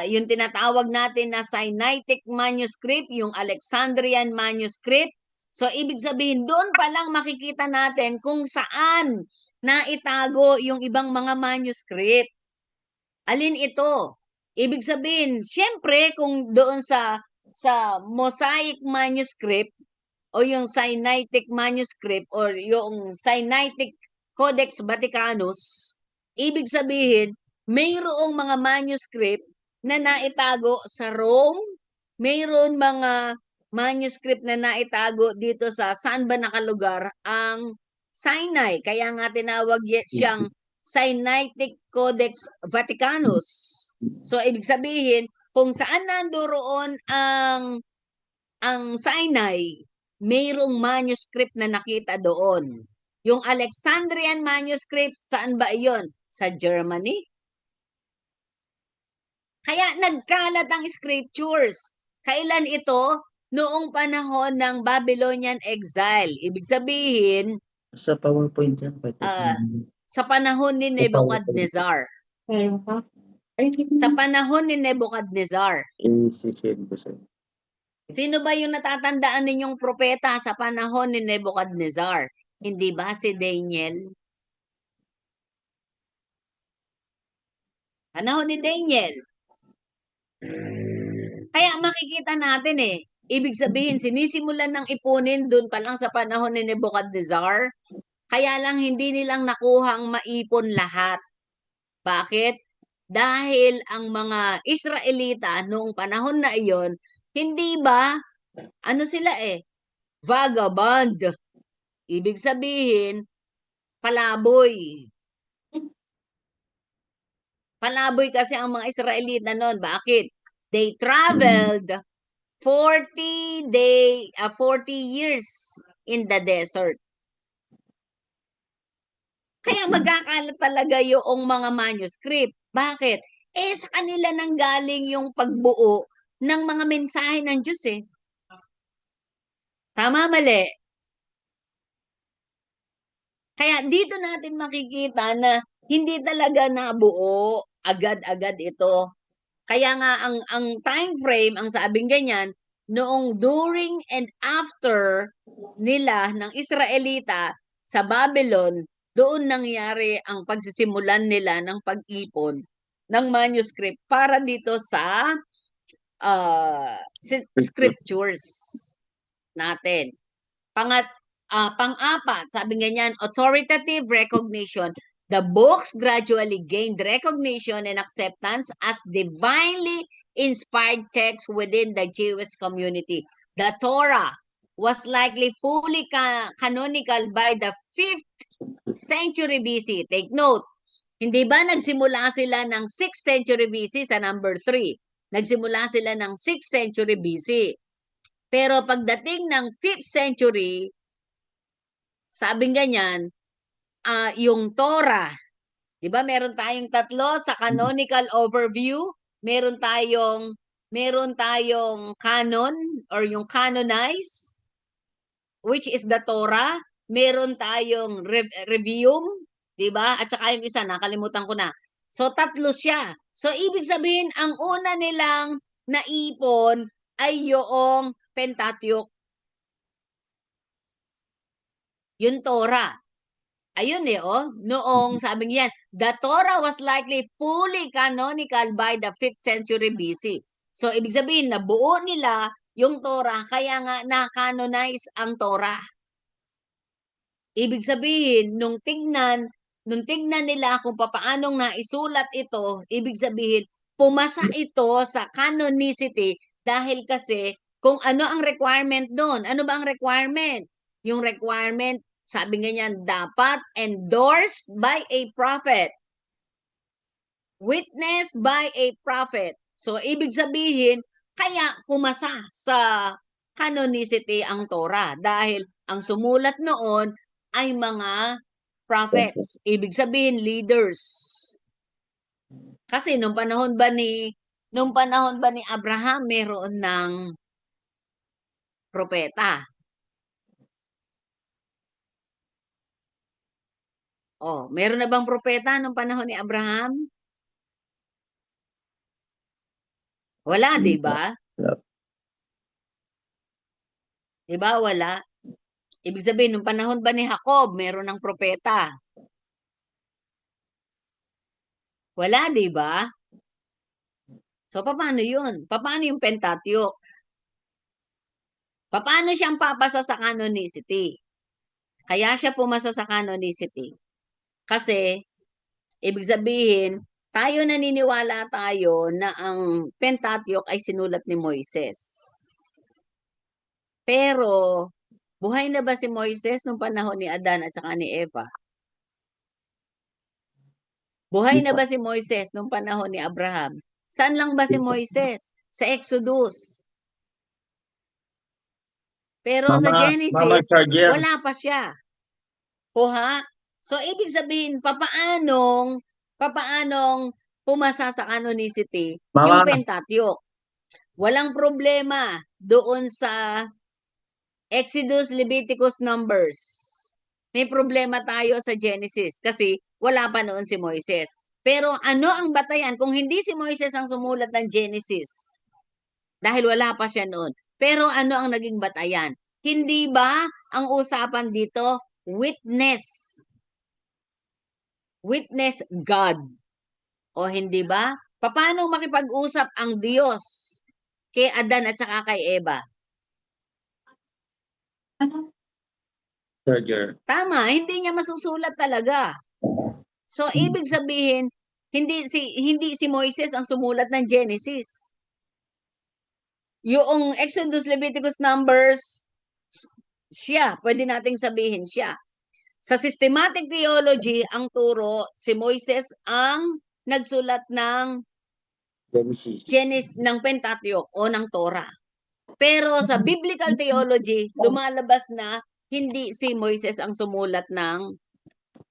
yung tinatawag natin na Sinaitic manuscript, yung Alexandrian manuscript. So, ibig sabihin, doon pa lang makikita natin kung saan naitago yung ibang mga manuscript. Alin ito? Ibig sabihin, syempre, kung doon sa Mosaic manuscript, o yung Sinaitic manuscript or yung Sinaitic Codex Vaticanus, ibig sabihin, mayroong mga manuscript na naitago sa Rome, mayroon mga manuscript na naitago dito sa saan ba nakalugar ang Sinai. Kaya nga tinawag siyang Sinaitic Codex Vaticanus. So, ibig sabihin, kung saan nandoon ang Sinai, mayroong manuscript na nakita doon. Yung Alexandrian manuscript, saan ba iyon? Sa Germany. Kaya nagkalat ang scriptures. Kailan ito? Noong panahon ng Babylonian exile. Ibig sabihin, Sa PowerPoint yan. sa panahon ni Nebuchadnezzar. Sa panahon ni Nebuchadnezzar. I-send ko sa'yo. Sino ba yung natatandaan ninyong propeta sa panahon ni Nebuchadnezzar? Hindi ba si Daniel? Panahon ni Daniel. Kaya makikita natin ibig sabihin, sinisimulan ng ipunin doon pa lang sa panahon ni Nebuchadnezzar. Kaya lang hindi nilang nakuhang maipon lahat. Bakit? Dahil ang mga Israelita noong panahon na iyon, hindi ba, ano sila vagabond. Ibig sabihin, palaboy. Palaboy kasi ang mga Israelita noon. Bakit? They traveled 40 years in the desert. Kaya magkakalat talaga yung mga manuscript. Bakit? Sa kanila nang galing yung pagbuo ng mga mensahe ng Diyos Tama, mali? Kaya dito natin makikita na hindi talaga nabuo agad-agad ito. Kaya nga ang time frame, ang sabing ganyan, noong during and after nila ng Israelita sa Babylon, doon nangyari ang pagsisimulan nila ng pag-ipon ng manuscript para dito sa scriptures natin. Pang-apat, sabi ganyan, authoritative recognition. The books gradually gained recognition and acceptance as divinely inspired texts within the Jewish community. The Torah was likely fully canonical by the 5th century BC. Take note, hindi ba nagsimula sila ng 6th century BC sa number 3? Nagsimula sila ng 6th century BC. Pero pagdating ng 5th century, sabing ganyan, yung Torah, di ba meron tayong tatlo sa canonical overview, meron tayong canon or yung canonize, which is the Torah, meron tayong reviewum, di ba? At saka yung isa, nakalimutan ko na. So tatlo siya. So ibig sabihin, ang una nilang naipon ay yung Pentateuch. Yung Torah. Ayun noong sabi niyan, the Torah was likely fully canonical by the 5th century BC. So, ibig sabihin, nabuo nila yung Torah, kaya nga na-canonize ang Torah. Ibig sabihin, nung tingnan nila kung paanong naisulat ito, ibig sabihin, pumasa ito sa canonicity dahil kasi kung ano ang requirement doon. Ano ba ang requirement? Yung requirement, sabi nga niyan, dapat endorsed by a prophet. Witnessed by a prophet. So, ibig sabihin, kaya pumasa sa canonicity ang Torah dahil ang sumulat noon ay mga prophets. Ibig sabihin, leaders. Kasi nung panahon ba ni Abraham meron ng propeta? Oh, meron na bang propeta nung panahon ni Abraham? Wala, 'di ba? 'Di ba wala? Ibig sabihin nung panahon ba ni Jacob meron ng propeta? Wala, 'di ba? So paano 'yun? Paano yung Pentateuch? Paano siyang papasa sa canonicity? Kaya siya pumasa sa canonicity. Kasi ibig sabihin, naniniwala tayo na ang Pentateuch ay sinulat ni Moises. Pero buhay na ba si Moises nung panahon ni Adan at saka ni Eva? Buhay na ba si Moises nung panahon ni Abraham? Saan lang ba si Moises? Sa Exodus. Pero sa Mama Genesis, Charger, wala pa siya. Kuha? So, ibig sabihin, papaanong pumasa sa canonicity yung Mama, Pentateuch? Walang problema doon sa Exodus, Leviticus, Numbers. May problema tayo sa Genesis kasi wala pa noon si Moises. Pero ano ang batayan kung hindi si Moises ang sumulat ng Genesis? Dahil wala pa siya noon. Pero ano ang naging batayan? Hindi ba ang usapan dito, witness? Witness God. O hindi ba? Paano makipag-usap ang Diyos kay Adan at saka kay Eva? Charger. Tama, hindi niya masusulat talaga. So ibig sabihin, hindi si Moises ang sumulat ng Genesis. Yung Exodus, Leviticus, Numbers, siya, pwede nating sabihin siya. Sa systematic theology, ang turo, si Moises ang nagsulat ng Genesis. ng Pentateuch o ng Torah. Pero sa biblical theology, lumalabas na hindi si Moises ang sumulat ng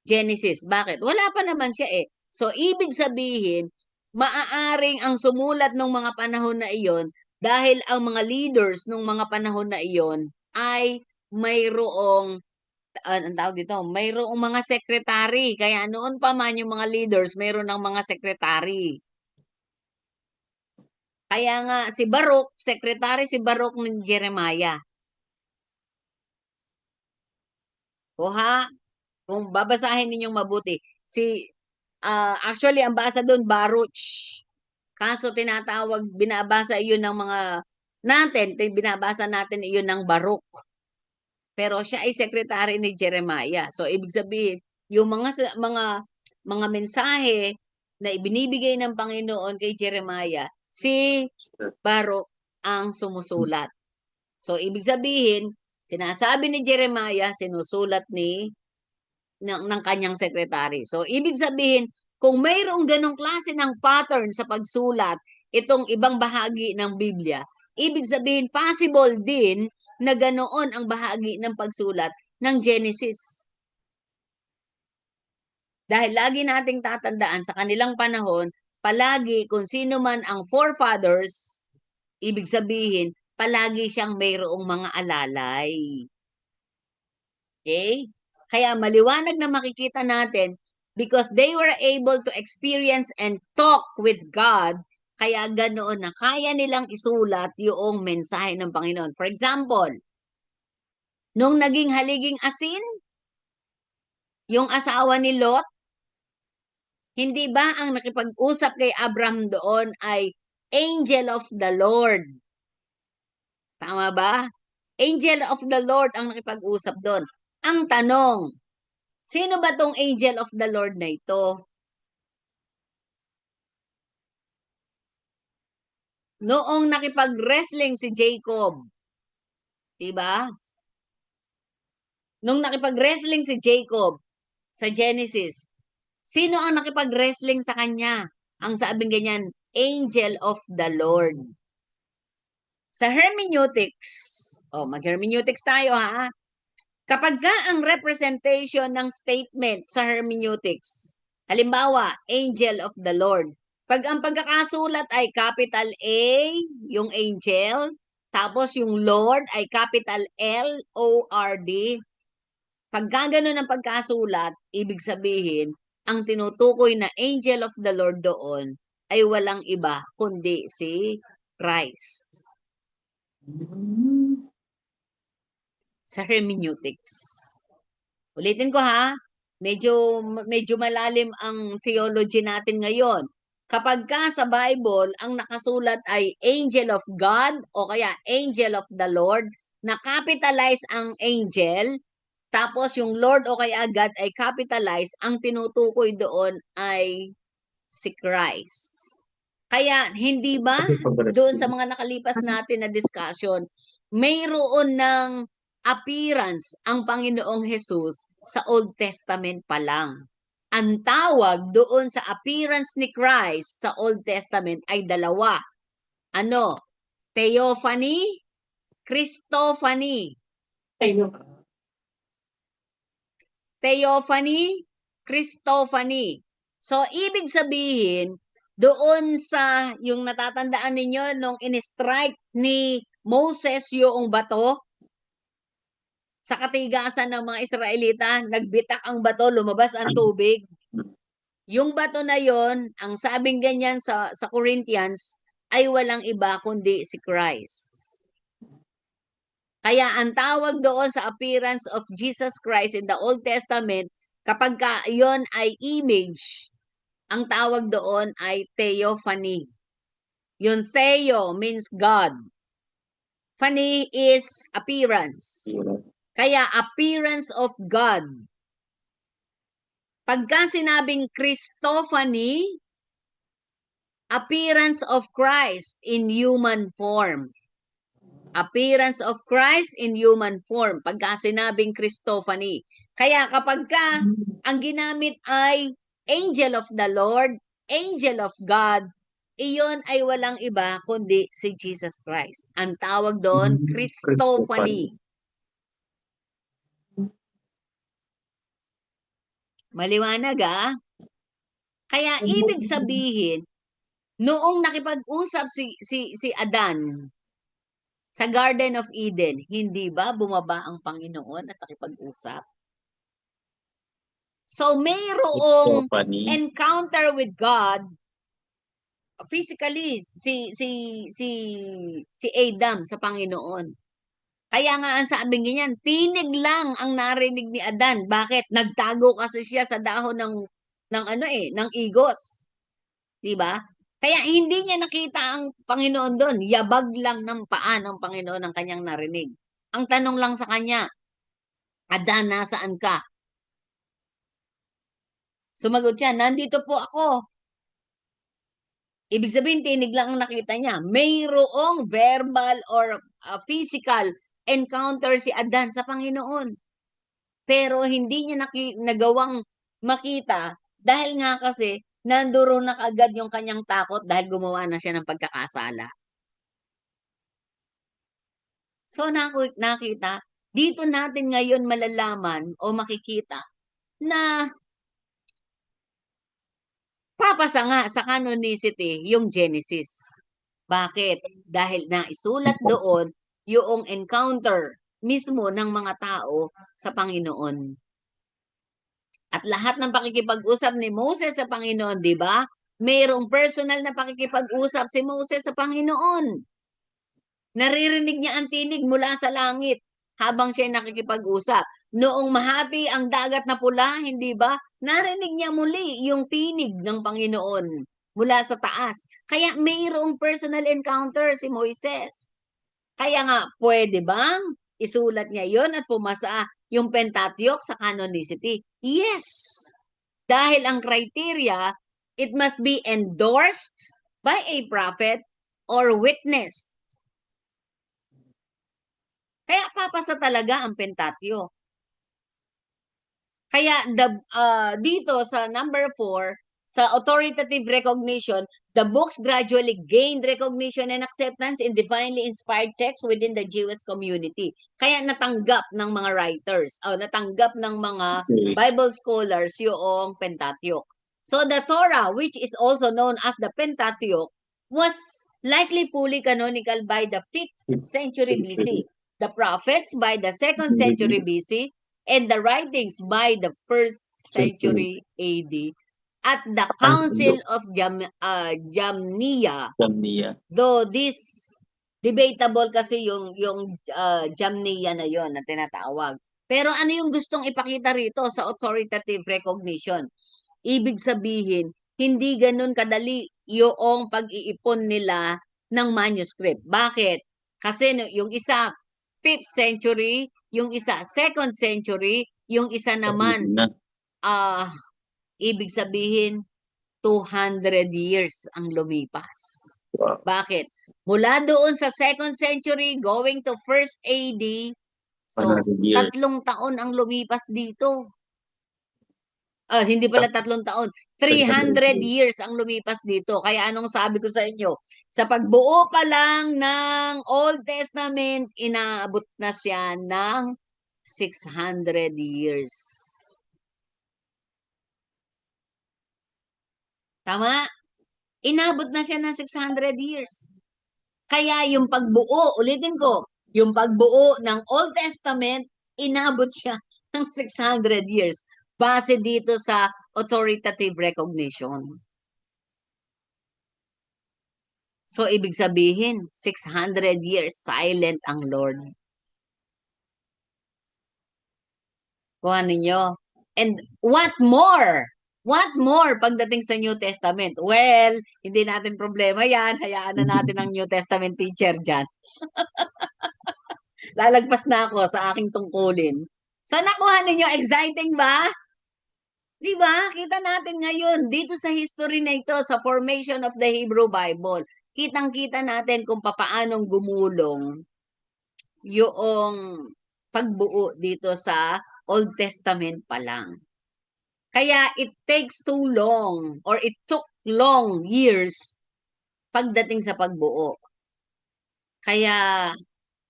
Genesis. Bakit? Wala pa naman siya eh. So, ibig sabihin, maaaring ang sumulat ng mga panahon na iyon dahil ang mga leaders ng mga panahon na iyon ay mayroong ang tawag dito, mayroong mga secretary. Kaya noon pa man yung mga leaders, mayroon ng mga secretary. Kaya nga si Baruch, secretary si Baruch ng Jeremiah. Kuha, kung babasahin ninyong mabuti, actually ang basa doon Baruch. Kaso binabasa iyon ng mga binabasa natin iyon ng Baruch. Pero siya ay secretary ni Jeremiah. So ibig sabihin, yung mga mensahe na ibinibigay ng Panginoon kay Jeremiah, si Baruch ang sumusulat. So ibig sabihin, sinasabi ni Jeremiah, sinusulat ng kanyang secretary. So ibig sabihin, kung mayroong ganong klase ng pattern sa pagsulat, itong ibang bahagi ng Biblia, ibig sabihin possible din na ganoon ang bahagi ng pagsulat ng Genesis. Dahil lagi nating tatandaan sa kanilang panahon, palagi kung sino man ang forefathers, ibig sabihin, palagi siyang mayroong mga alalay. Okay? Kaya maliwanag na makikita natin because they were able to experience and talk with God, kaya ganoon na kaya nilang isulat yung mensahe ng Panginoon. For example, nung naging haliging asin, yung asawa ni Lot, hindi ba ang nakipag-usap kay Abraham doon ay angel of the Lord? Tama ba? Angel of the Lord ang nakipag-usap doon. Ang tanong, sino ba tong angel of the Lord na ito? Noong nakipag-wrestling si Jacob, diba? Nung nakipag-wrestling si Jacob sa Genesis, sino ang nakipag-wrestling sa kanya? Ang sabing ganyan, angel of the Lord. Sa hermeneutics, mag-hermeneutics tayo ha. Kapag ang representation ng statement sa hermeneutics Halimbawa, angel of the Lord. Pag ang pagkakasulat ay capital A, yung angel, tapos yung Lord ay capital L-O-R-D. Pag gano'n ang pagkasulat, ibig sabihin, ang tinutukoy na angel of the Lord doon ay walang iba kundi si Christ. Sa hermeneutics. Ulitin ko ha, medyo malalim ang theology natin ngayon. Kapag ka sa Bible, ang nakasulat ay angel of God o kaya angel of the Lord, na-capitalize ang angel, tapos yung Lord o kaya God ay capitalize, ang tinutukoy doon ay si Christ. Kaya hindi ba doon sa mga nakalipas natin na discussion, mayroon ng appearance ang Panginoong Jesus sa Old Testament pa lang. Ang tawag doon sa appearance ni Christ sa Old Testament ay dalawa. Ano? Theophany, Christophany. Theophany, Christophany. So, ibig sabihin, doon sa, yung natatandaan ninyo, nung in-strike ni Moses yung bato, sa katigasan ng mga Israelita, nagbitak ang bato, lumabas ang tubig. Yung bato na yon, ang sabing ganyan sa Corinthians, ay walang iba kundi si Christ. Kaya ang tawag doon sa appearance of Jesus Christ in the Old Testament, kapag yon ay image, ang tawag doon ay theophany. Yung theo means God. Phany is appearance. Kaya appearance of God. Pagka sinabing Christophany, appearance of Christ in human form. Appearance of Christ in human form. Pagka sinabing Christophany. Kaya kapag ka ang ginamit ay angel of the Lord, angel of God, iyon ay walang iba kundi si Jesus Christ. Ang tawag doon, Christophany. Maliwanag ah? Kaya ibig sabihin, noong nakipag-usap si Adan sa Garden of Eden, hindi ba bumaba ang Panginoon at nakipag-usap? So mayroong encounter with God physically si Adam sa Panginoon. Kaya nga ang sabing ganyan, tinig lang ang narinig ni Adan. Bakit? Nagtago kasi siya sa dahon ng igos. 'Di ba? Kaya hindi niya nakita ang Panginoon doon. Yabag lang ng paa ng Panginoon ang kanyang narinig. Ang tanong lang sa kanya, Adan, nasaan ka? Sumagot siya, nandito po ako. Ibig sabihin, tinig lang ang nakita niya. Mayroong verbal or physical encounter si Adan sa Panginoon. Pero hindi niya nagawang makita dahil nga kasi nandoon na kaagad yung kanyang takot dahil gumawa na siya ng pagkakasala. So nakita, dito natin ngayon malalaman o makikita na papasa nga sa canonicity yung Genesis. Bakit? Dahil naisulat doon yung encounter mismo ng mga tao sa Panginoon. At lahat ng pakikipag-usap ni Moses sa Panginoon, di ba? Mayroong personal na pakikipag-usap si Moses sa Panginoon. Naririnig niya ang tinig mula sa langit habang siya nakikipag-usap. Noong mahati ang dagat na pula, hindi ba? Narinig niya muli yung tinig ng Panginoon mula sa taas. Kaya mayroong personal encounter si Moises. Kaya nga, pwede bang isulat niya yon at pumasa yung Pentateuch sa canonicity? Yes. Dahil ang criteria, it must be endorsed by a prophet or witnessed. Kaya papasa talaga ang Pentateuch. Kaya dito sa number 4, sa authoritative recognition, the books gradually gained recognition and acceptance in divinely inspired texts within the Jewish community. Kaya natanggap ng mga writers, natanggap ng mga Bible scholars yung Pentateuch. So the Torah, which is also known as the Pentateuch, was likely fully canonical by the 5th century BC. The prophets by the 2nd century BC, and the writings by the 1st century AD. At the Council of Jamnia, Jamnia. though this debatable kasi yung Jamnia na yon na tinatawag. Pero ano yung gustong ipakita rito sa authoritative recognition? Ibig sabihin, hindi ganun kadali yung pag-iipon nila ng manuscript. Bakit? Kasi yung isa 5th century, yung isa 2nd century, yung isa naman ibig sabihin 200 years ang lumipas. Wow. Bakit? Mula doon sa 2nd century going to 1st AD, so 100 years. 3 taon ang lumipas dito. Hindi pala 3 taon. 300 years ang lumipas dito. Kaya anong sabi ko sa inyo? Sa pagbuo pa lang ng Old Testament, inaabot na siya ng 600 years. Tama? Inabot na siya ng 600 years. Kaya yung pagbuo, ulitin ko, yung pagbuo ng Old Testament, inabot siya ng 600 years. Base dito sa authoritative recognition. So, ibig sabihin, 600 years silent ang Lord. Kuha ninyo. And what more? What more pagdating sa New Testament? Well, hindi natin problema yan. Hayaan na natin ang New Testament teacher dyan. Lalagpas na ako sa aking tungkulin. So, nakuha ninyo, exciting ba? Di ba? Kita natin ngayon, dito sa history na ito, sa formation of the Hebrew Bible, kitang-kita natin kung papaanong gumulong yung pagbuo dito sa Old Testament pa lang. Kaya it takes too long or it took long years pagdating sa pagbuo. Kaya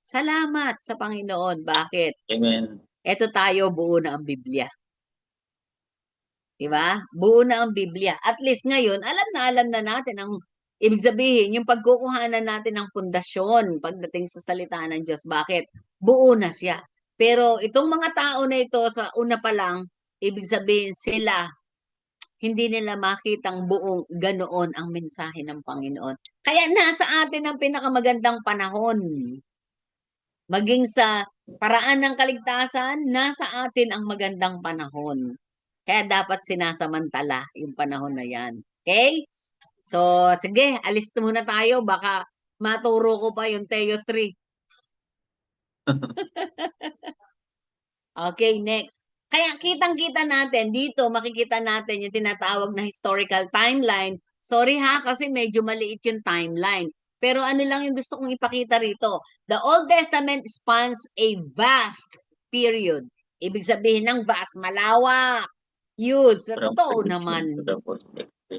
salamat sa Panginoon. Bakit? Amen. Eto tayo, buo na ang Biblia. Diba? Buo na ang Biblia. At least ngayon, alam na natin ang ibig sabihin, yung pagkukuhanan natin ng pundasyon pagdating sa salita ng Diyos. Bakit? Buo na siya. Pero itong mga tao na ito, sa una pa lang, ibig sabihin sila, hindi nila makitang buong ganoon ang mensahe ng Panginoon. Kaya nasa atin ang pinakamagandang panahon. Maging sa paraan ng kaligtasan, nasa atin ang magandang panahon. Kaya dapat sinasamantala yung panahon na yan. Okay? So, sige, alis muna tayo. Baka maturo ko pa yung Teo 3. Okay, next. Kaya kitang-kita natin, dito makikita natin yung tinatawag na historical timeline. Sorry ha, kasi medyo maliit yung timeline. Pero ano lang yung gusto kong ipakita rito. The Old Testament spans a vast period. Ibig sabihin ng vast, malawak. Yun, so totoo naman.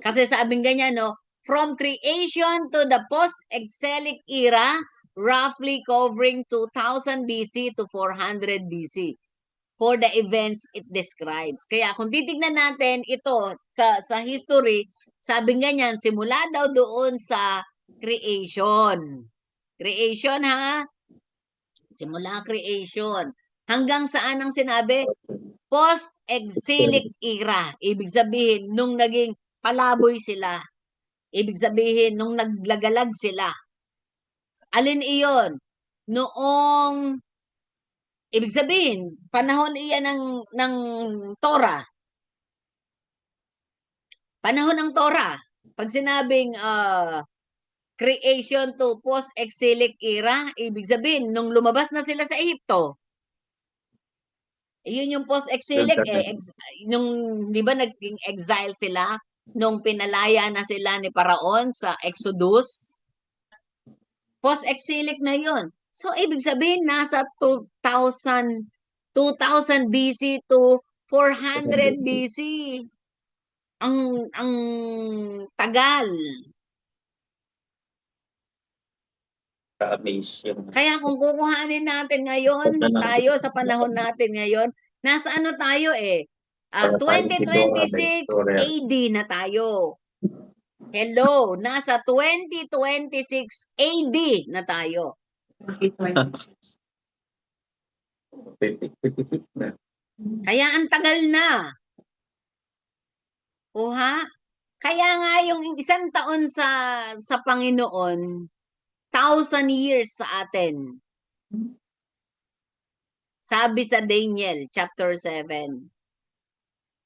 Kasi sabing ganyan, no? From creation to the post-exilic era, roughly covering 2000 BC to 400 BC for the events it describes. Kaya kung titignan natin ito sa history, sabing ganyan, simula daw doon sa creation. Creation, ha? Simula creation. Hanggang saan ang sinabi? Post-exilic era. Ibig sabihin, nung naging palaboy sila. Ibig sabihin, nung naglagalag sila. Alin iyon? Noong, ibig sabihin, panahon iyan ng Torah. Panahon ng Torah. Pag sinabing creation to post-exilic era, ibig sabihin, nung lumabas na sila sa Ehipto, yun yung post-exilic, nung, di ba, naging exile sila, nung pinalaya na sila ni Paraon sa Exodus, post-exilic na yun. So, ibig sabihin, nasa 2000 BC to 400 BC. Ang tagal. Kaya kung kukuhanin natin ngayon, tayo sa panahon natin ngayon, nasa ano tayo 2026 AD na tayo. Hello, nasa 2026 AD na tayo. 56 na. Kaya ang tagal na. O ha? Kaya nga yung isang taon sa Panginoon, 1,000 years sa atin. Sabi sa Daniel chapter 7.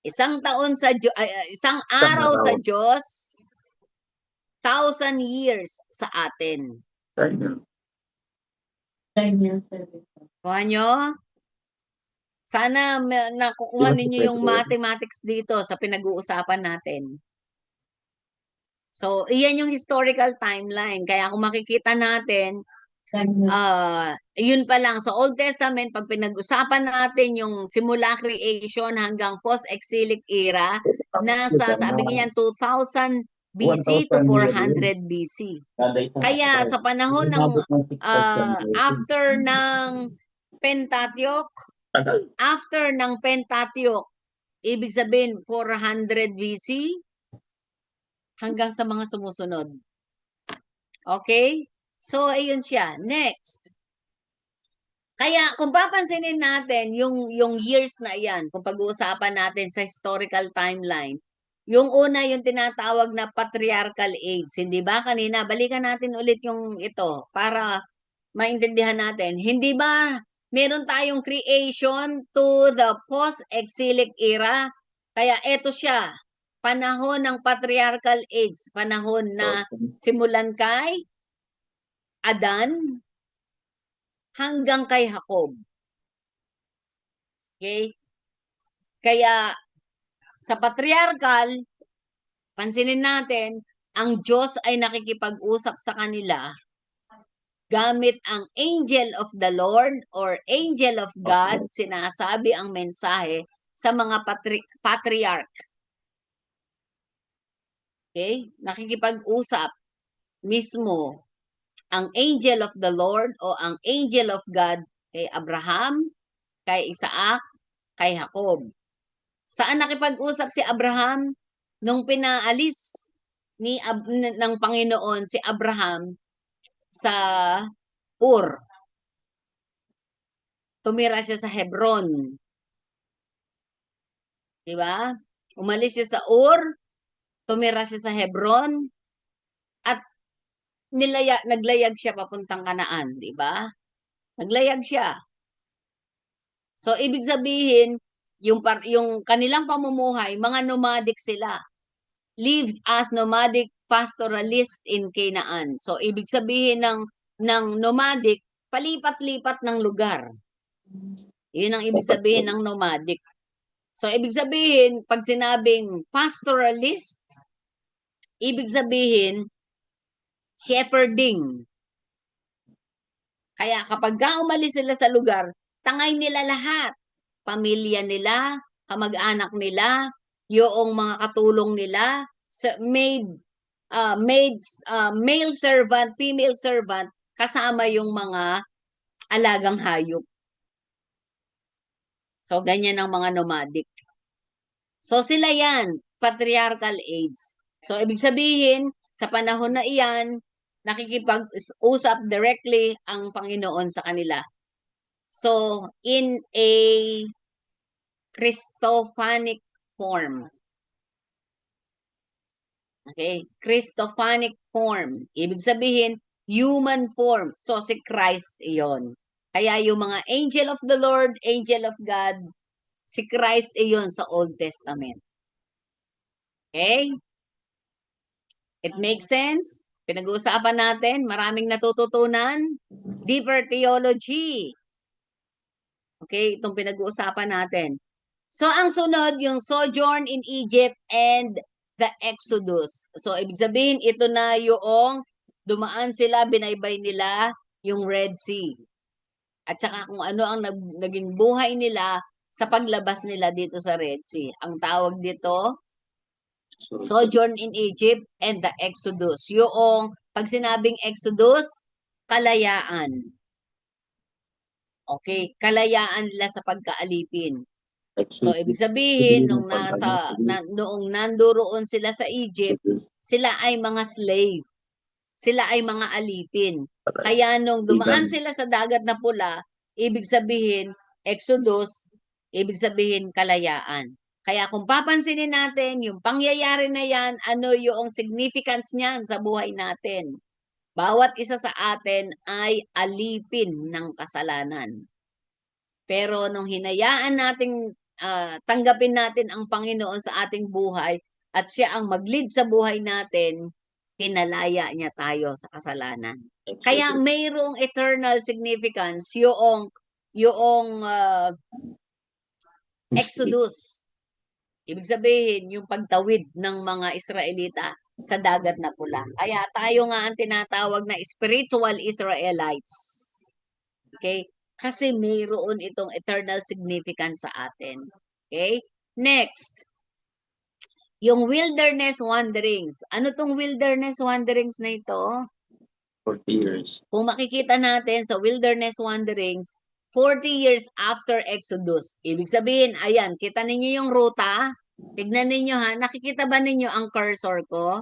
Isang taon isang araw sa Diyos, 1,000 years sa atin. Kuha nyo? Sana nakukuha ninyo yung mathematics dito sa pinag-uusapan natin. So, iyan yung historical timeline. Kaya kung makikita natin, yun pa lang. Sa Old Testament, pag pinag-usapan natin yung simula creation hanggang post-exilic era, nasa, sabi niyan, 2,000 BC to 400 BC. Kaya sa panahon ng after ng Pentateuch, ibig sabihin 400 BC hanggang sa mga sumusunod. Okay? So, ayun siya. Next. Kaya, kung papansinin natin, yung years na yan, kung pag-uusapan natin sa historical timeline, yung una, yung tinatawag na patriarchal age. Hindi ba? Kanina, balikan natin ulit yung ito para maintindihan natin. Hindi ba meron tayong creation to the post-exilic era? Kaya eto siya, panahon ng patriarchal age, panahon na simulan kay Adan hanggang kay Jacob. Okay? Kaya sa patriarchal, pansinin natin, ang Diyos ay nakikipag-usap sa kanila gamit ang angel of the Lord or angel of God, sinasabi ang mensahe sa mga patriarch. Okay? Nakikipag-usap mismo ang angel of the Lord o ang angel of God kay Abraham, kay Isaac, kay Jacob. Saan nakipag-usap si Abraham? Nung pinaalis ng Panginoon si Abraham sa Ur. Tumira siya sa Hebron. Diba? Umalis siya sa Ur, tumira siya sa Hebron, at naglayag siya papuntang Kanaan, di ba? Naglayag siya. So, ibig sabihin, yung kanilang pamumuhay, mga nomadic sila. Lived as nomadic pastoralist in Canaan. So, ibig sabihin ng nomadic, palipat-lipat ng lugar. Yun ang ibig sabihin ng nomadic. So, ibig sabihin, pag sinabing pastoralist, ibig sabihin, shepherding. Kaya kapag umalis sila sa lugar, tangay nila lahat. Pamilya nila, kamag-anak nila, yung mga katulong nila, male servant, female servant, kasama yung mga alagang hayop. So, ganyan ang mga nomadic. So, sila yan, patriarchal age. So, ibig sabihin, sa panahon na iyan, nakikipag-usap directly ang Panginoon sa kanila. So, in a Christophanic form. Okay? Christophanic form. Ibig sabihin, human form. So, si Christ iyon. Kaya yung mga angel of the Lord, angel of God, si Christ iyon sa Old Testament. Okay? It makes sense? Pinag-uusapan natin, maraming natututunan. Deeper theology. Okay, itong pinag-uusapan natin. So, ang sunod, yung sojourn in Egypt and the Exodus. So, ibig sabihin, ito na yung dumaan sila, binaybay nila yung Red Sea. At saka kung ano ang naging buhay nila sa paglabas nila dito sa Red Sea. Ang tawag dito, sojourn in Egypt and the Exodus. Yung, pag sinabing Exodus, kalayaan. Okay, kalayaan nila sa pagkaalipin. So, ibig sabihin, noong nandoon sila sa Egypt, sila ay mga slave. Sila ay mga alipin. Kaya nung dumaan sila sa dagat na pula, ibig sabihin, Exodus, ibig sabihin kalayaan. Kaya kung papansinin natin, yung pangyayari na yan, ano yung significance niyan sa buhay natin? Bawat isa sa atin ay alipin ng kasalanan. Pero nung hinayaan nating tanggapin natin ang Panginoon sa ating buhay at siya ang mag-lead sa buhay natin, kinalaya niya tayo sa kasalanan. Kaya mayroong eternal significance yung Exodus. Ibig sabihin, yung pagtawid ng mga Israelita sa dagat na pula. Kaya tayo nga ang tinatawag na spiritual Israelites. Okay? Kasi mayroon itong eternal significance sa atin. Okay? Next. Yung wilderness wanderings. Ano tong wilderness wanderings na ito? 40 years. Kung makikita natin sa wilderness wanderings, 40 years after Exodus. Ibig sabihin, ayan, kita ninyo yung ruta. Tignan ninyo ha. Nakikita ba ninyo ang cursor ko?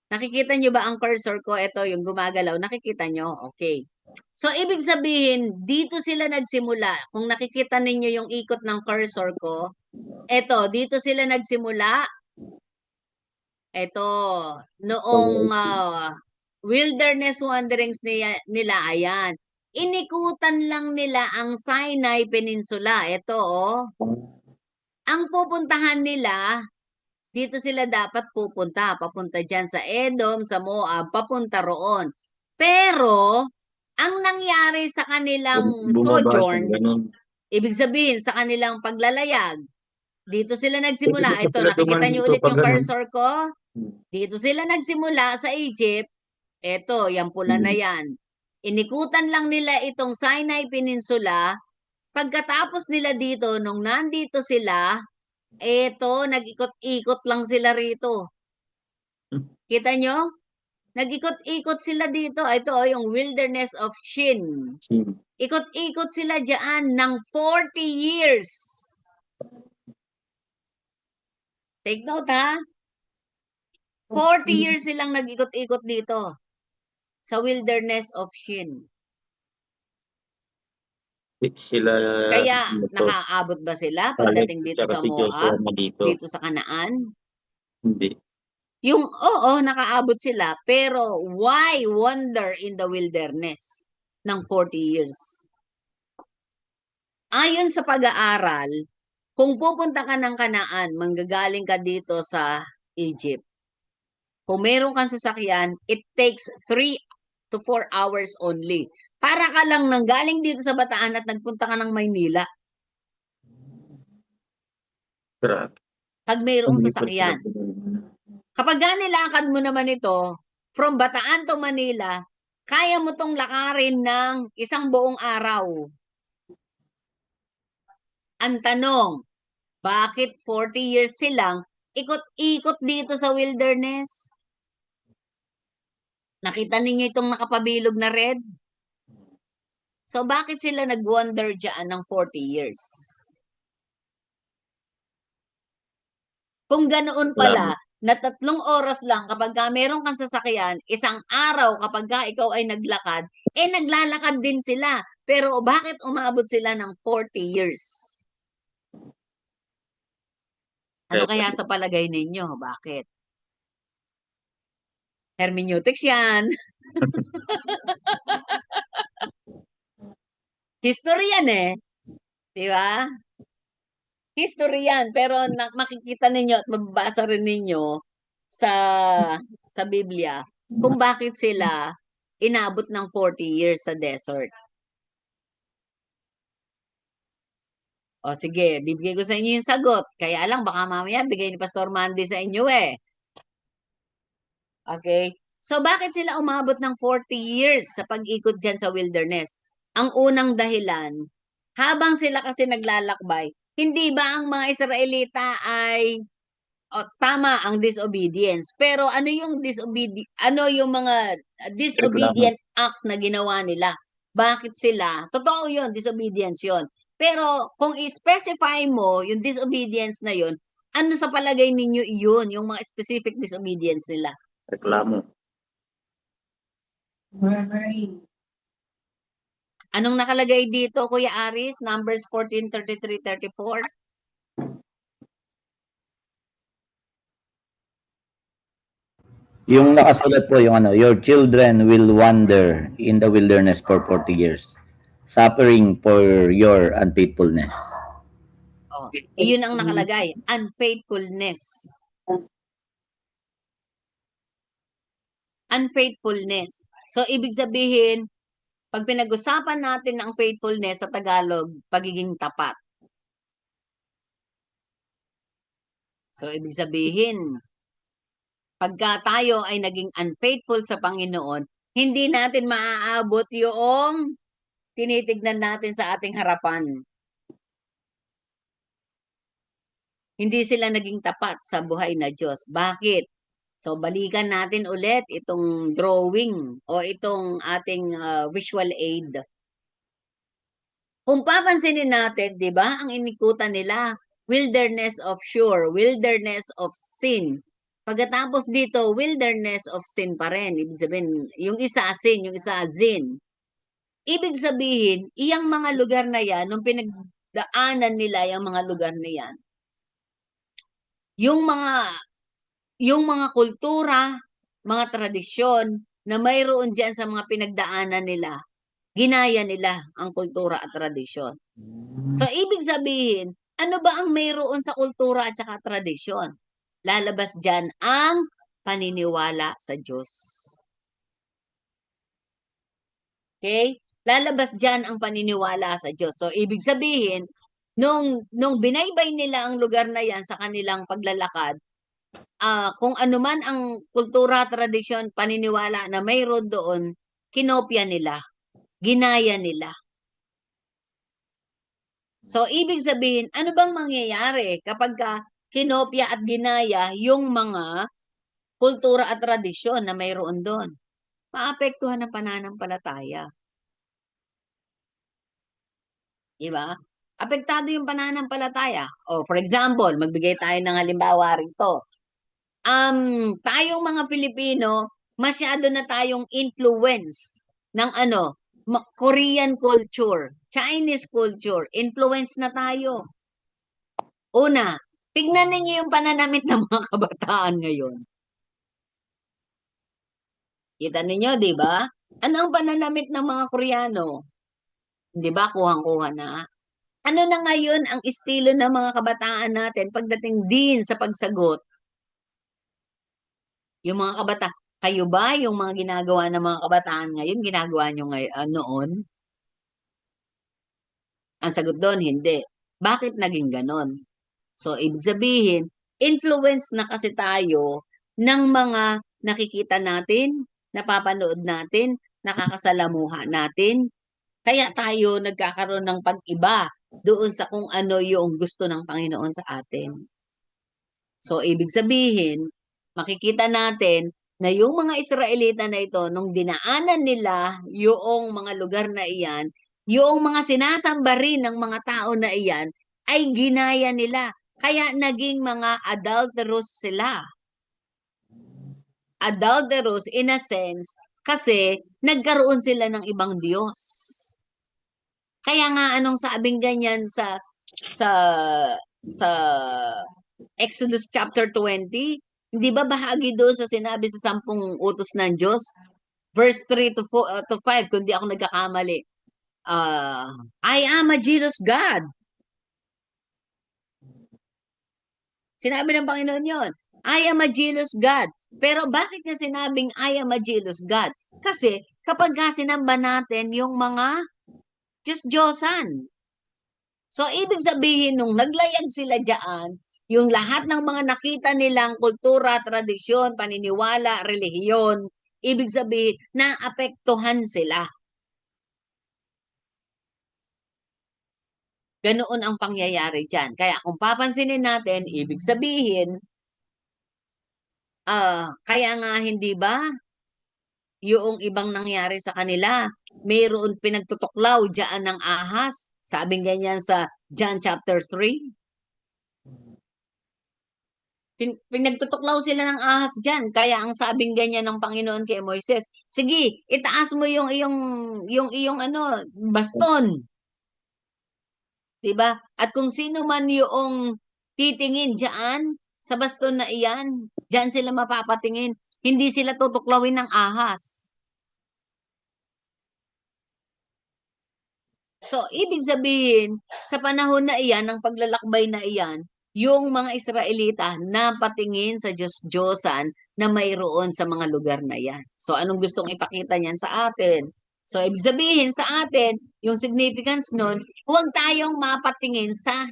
Nakikita nyo ba ang cursor ko? Ito, yung gumagalaw. Nakikita nyo? Okay. So, ibig sabihin, dito sila nagsimula. Kung nakikita ninyo yung ikot ng cursor ko, eto, dito sila nagsimula. Eto, noong wilderness wanderings nila, ayan. Inikutan lang nila ang Sinai Peninsula. Ito, oh. Ang pupuntahan nila, dito sila dapat pupunta. Papunta dyan sa Edom, sa Moab, papunta roon. Pero, ang nangyari sa kanilang sojourn, ibig sabihin, sa kanilang paglalayag, dito sila nagsimula. Ito, nakikita niyo ulit yung cursor ko? Dito sila nagsimula sa Egypt. Ito, yung pula na yan. Inikutan lang nila itong Sinai Peninsula. Pagkatapos nila dito, nung nandito sila, eto, nag-ikot-ikot lang sila rito. Kita nyo? Nag-ikot-ikot sila dito. Ito, yung wilderness of Shin. Ikot-ikot sila dyan ng 40 years. Take note, ha? 40 years silang nag-ikot-ikot dito sa wilderness of Shin. Kaya, nakaabot ba sila pagdating dito sa Moab? Dito sa Kanaan? Hindi. Oo, nakaabot sila. Pero, why wander in the wilderness ng 40 years? Ayon sa pag-aaral, kung pupunta ka ng Kanaan, manggagaling ka dito sa Egypt. Kung meron kang sasakyan, it takes 3 to 4 hours only. Para ka lang nanggaling dito sa Bataan at nagpunta ka ng Maynila. Pag mayroong sasakyan. Kapag nilakad mo naman ito, from Bataan to Manila, kaya mo tong lakarin ng isang buong araw. Ang tanong, bakit 40 years silang ikot-ikot dito sa wilderness? Nakita ninyo itong nakapabilog na red? So, bakit sila nag-wander dyan ng 40 years? Kung ganoon pala, na 3 oras lang kapag meron kang sasakyan, isang araw kapag ikaw ay naglakad, naglalakad din sila. Pero bakit umabot sila ng 40 years? Ano kaya sa palagay ninyo? Bakit? Hermeneutics yan. History yan eh. Di ba? History yan. Pero makikita ninyo at mababasa rin ninyo sa Biblia kung bakit sila inabot ng 40 years sa desert. O sige, bibigay ko sa inyo yung sagot. Kaya lang, baka mamaya bigay ni Pastor Mandy sa inyo eh. Okay? So, bakit sila umabot ng 40 years sa pag-ikot dyan sa wilderness? Ang unang dahilan, habang sila kasi naglalakbay, hindi ba ang mga Israelita ay tama ang disobedience? Pero ano yung mga disobedient act na ginawa nila? Bakit sila? Totoo yun, disobedience yun. Pero kung i-specify mo yung disobedience na yun, ano sa palagay ninyo iyon, yung mga specific disobedience nila? Reklamo. Anong nakalagay dito, Kuya Aris? Numbers 14:33-34? Yung nakasulat po yung ano, your children will wander in the wilderness for 40 years, suffering for your unfaithfulness. Oh, iyon ang nakalagay, unfaithfulness. Unfaithfulness. So, ibig sabihin, pag pinag-usapan natin ang faithfulness sa Tagalog, pagiging tapat. So, ibig sabihin, pagka tayo ay naging unfaithful sa Panginoon, hindi natin maaabot yung tinitignan natin sa ating harapan. Hindi sila naging tapat sa buhay na Diyos. Bakit? So, balikan natin ulit itong drawing o itong ating visual aid. Kung papansinin natin, di ba, ang inikutan nila, wilderness of Shur, wilderness of sin. Pagkatapos dito, wilderness of sin pa rin. Ibig sabihin, yung isa sin, yung isa zin. Ibig sabihin, iyang mga lugar na yan, nung pinagdaanan nila yung mga lugar na yan, yung mga kultura, mga tradisyon na mayroon dyan sa mga pinagdaanan nila, ginaya nila ang kultura at tradisyon. So, ibig sabihin, ano ba ang mayroon sa kultura at saka tradisyon? Lalabas dyan ang paniniwala sa Diyos. Okay? Lalabas dyan ang paniniwala sa Diyos. So, ibig sabihin, nung binaybay nila ang lugar na yan sa kanilang paglalakad, kung ano man ang kultura, tradisyon, paniniwala na mayroon doon, kinopya nila, ginaya nila. So, ibig sabihin, ano bang mangyayari kapag kinopya at ginaya yung mga kultura at tradisyon na mayroon doon? Maapektuhan ang pananampalataya. Diba? Apektado yung pananampalataya. O, for example, magbigay tayo ng halimbawa rito. Tayong mga Pilipino, masyado na tayong influenced ng Korean culture, Chinese culture, influence na tayo. Una, tignan ninyo yung pananamit ng mga kabataan ngayon. Kita ninyo, di ba? Ano ang pananamit ng mga Koreano? Di ba, kuhang-kuha na? Ano na ngayon ang estilo ng mga kabataan natin pagdating din sa pagsagot? Yung mga kabataan, kayo ba yung mga ginagawa ng mga kabataan ngayon, ginagawa nyo noon? Ang sagot doon, hindi. Bakit naging ganon? So, ibig sabihin, influence na kasi tayo ng mga nakikita natin, napapanood natin, nakakasalamuha natin. Kaya tayo nagkakaroon ng pag-iba doon sa kung ano yung gusto ng Panginoon sa atin. So, ibig sabihin, makikita natin na yung mga Israelita na ito, nung dinaanan nila yung mga lugar na iyan, yung mga sinasamba rin ng mga tao na iyan, ay ginaya nila. Kaya naging mga adulterous sila. Adulterous in a sense, kasi nagkaroon sila ng ibang Diyos. Kaya nga anong sabing ganyan sa Exodus chapter 20, hindi ba bahagi doon sa sinabi sa 10 utos ng Diyos? Verse 3 to 5, kung di ako nagkakamali. I am a jealous God. Sinabi ng Panginoon yon, I am a jealous God. Pero bakit niya sinabing I am a jealous God? Kasi kapag sinamba natin yung mga Diyos-Diyosan. So, ibig sabihin, nung naglayag sila dyan, yung lahat ng mga nakita nilang kultura, tradisyon, paniniwala, relihiyon, ibig sabihin, naapektuhan sila. Ganoon ang pangyayari dyan. Kaya kung papansinin natin, ibig sabihin, kaya nga hindi ba, yung ibang nangyari sa kanila, mayroon pinagtutuklaw dyan ng ahas Sabing ganyan sa John chapter 3. Pinagtutuklaw sila ng ahas dyan. Kaya ang sabing ganyan ng Panginoon kay Moises, sige, itaas mo yung iyong baston. Diba? At kung sino man yung titingin dyan, sa baston na iyan, dyan sila mapapatingin. Hindi sila tutuklawin ng ahas. So, ibig sabihin, sa panahon na iyan, ng paglalakbay na iyan, yung mga Israelita na patingin sa Diyos-Diyosan na mayroon sa mga lugar na yan. So, anong gustong ipakita niyan sa atin? So, ibig sabihin sa atin, yung significance nun, huwag tayong mapatingin sa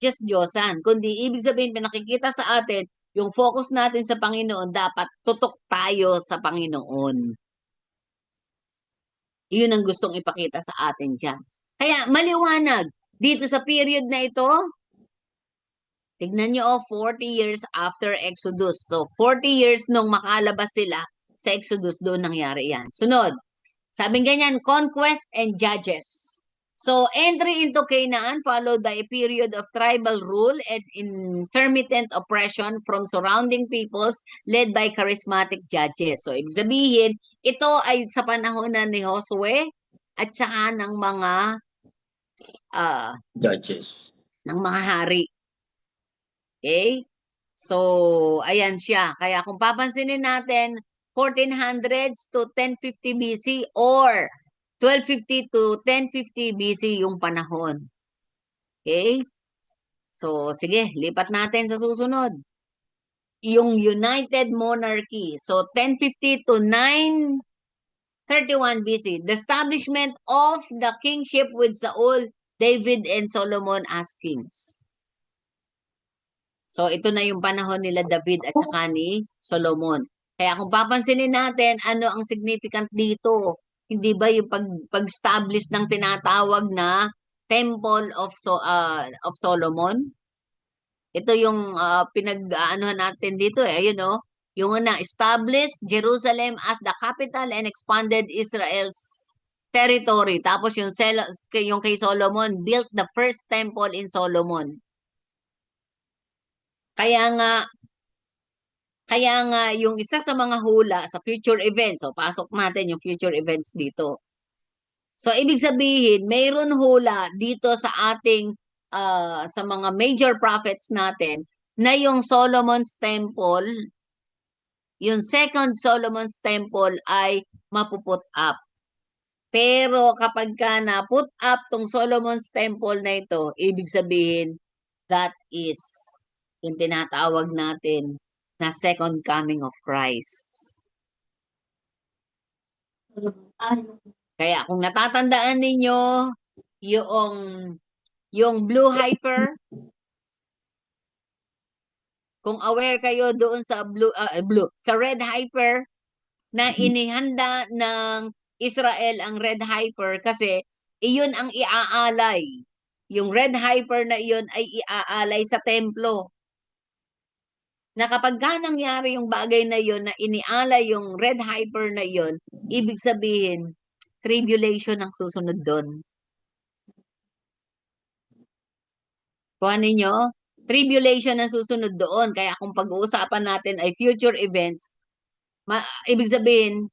Diyos-Diyosan, kundi ibig sabihin, pinakikita sa atin, yung focus natin sa Panginoon, dapat tutok tayo sa Panginoon. Yun ang gustong ipakita sa atin dyan. Kaya maliwanag, dito sa period na ito, tignan nyo, 40 years after Exodus. So, 40 years nung makalabas sila sa Exodus, doon nangyari yan. Sunod, sabing ganyan, conquest and judges. So, entry into Canaan followed by a period of tribal rule and intermittent oppression from surrounding peoples led by charismatic judges. So, ibig sabihin, ito ay sa panahon na ni Josue at saka ng mga Judges. ng mga hari. Okay? So, ayan siya. Kaya kung papansinin natin, 1400s to 1050 BC or 1250 to 1050 BC yung panahon. Okay? So, sige, lipat natin sa susunod. Yung United Monarchy. So, 1050 to 931 BC. The establishment of the kingship with Saul, David, and Solomon as kings. So, ito na yung panahon nila David at saka ni Solomon. Kaya kung papansinin natin, ano ang significant dito? Hindi ba yung pag-establish ng tinatawag na Temple of Solomon? Ito yung pinag-aanuhan natin dito ayun yung una, established Jerusalem as the capital and expanded Israel's territory. Tapos yung kay Solomon, built the first temple in Solomon. Kaya nga yung isa sa mga hula sa future events, so pasok natin yung future events dito. So ibig sabihin, mayroon hula dito sa ating sa mga major prophets natin na yung Solomon's Temple, yung second Solomon's Temple ay mapuput up. Pero kapag ka na-put up tong Solomon's Temple na ito, ibig sabihin, that is yung tinatawag natin na second coming of Christ. Kaya kung natatandaan ninyo yung blue heifer, kung aware kayo doon sa sa red heifer na inihanda ng Israel ang red heifer kasi iyon ang iaalay. Yung red heifer na iyon ay iaalay sa templo. Na kapag nangyari yung bagay na iyon na inialay yung red heifer na iyon, ibig sabihin, tribulation ang susunod doon. Kuha ninyo? Tribulation ang susunod doon. Kaya kung pag-uusapan natin ay future events, ibig sabihin,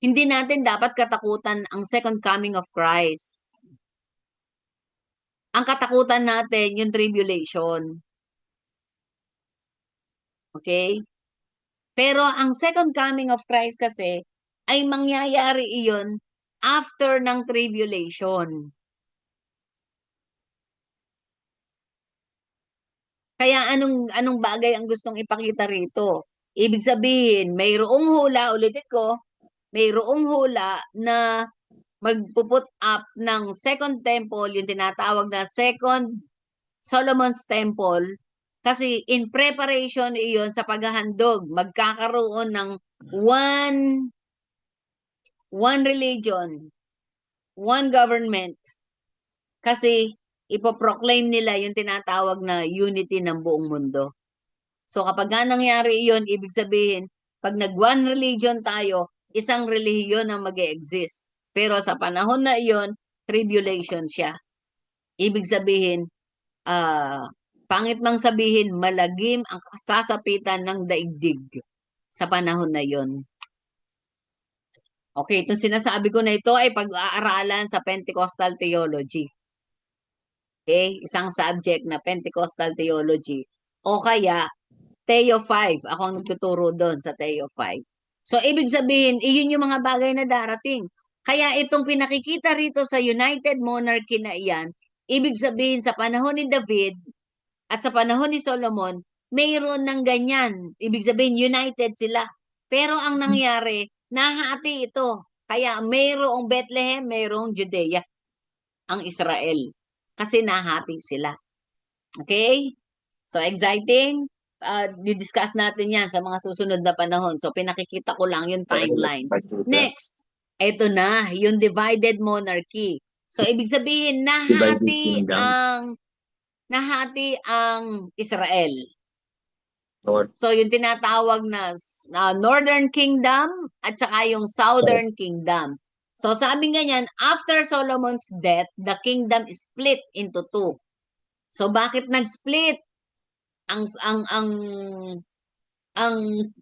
hindi natin dapat katakutan ang second coming of Christ. Ang katakutan natin, yung tribulation. Okay? Pero ang second coming of Christ kasi ay mangyayari iyon after ng tribulation. Kaya anong bagay ang gustong ipakita rito? Ibig sabihin, mayroong hula, ulitin ko, mayroong hula na magpuput up ng second temple, yung tinatawag na second Solomon's Temple, kasi in preparation iyon sa paghahandog, magkakaroon ng one religion, one government, kasi ipoproclaim nila yung tinatawag na unity ng buong mundo. So kapag nangyari iyon, ibig sabihin, pag nag-one religion tayo, isang relihiyon ang mag-e-exist. Pero sa panahon na iyon, tribulation siya. Ibig sabihin, pangit mang sabihin, malagim ang sasapitan ng daigdig sa panahon na yon. Okay, itong sinasabi ko na ito ay pag-aaralan sa Pentecostal Theology. Okay, isang subject na Pentecostal Theology. O kaya, Theo 5. Ako ang nagtuturo doon sa Theo 5. So, ibig sabihin, iyon yung mga bagay na darating. Kaya itong pinakikita rito sa United Monarchy na iyan, ibig sabihin sa panahon ni David at sa panahon ni Solomon, mayroon ng ganyan. Ibig sabihin, united sila. Pero ang nangyari, nahati ito. Kaya mayroong Bethlehem, mayroong Judea, ang Israel. Kasi nahati sila. Okay? So, exciting. Didiscuss natin yan sa mga susunod na panahon. So, pinakikita ko lang yung timeline. Next, ito na, yung divided monarchy. So, ibig sabihin, nahati ang Israel. So, yung tinatawag na Northern Kingdom at saka yung Southern Kingdom. So, sabi nga yan, after Solomon's death, the kingdom is split into two. So, bakit nag-split ang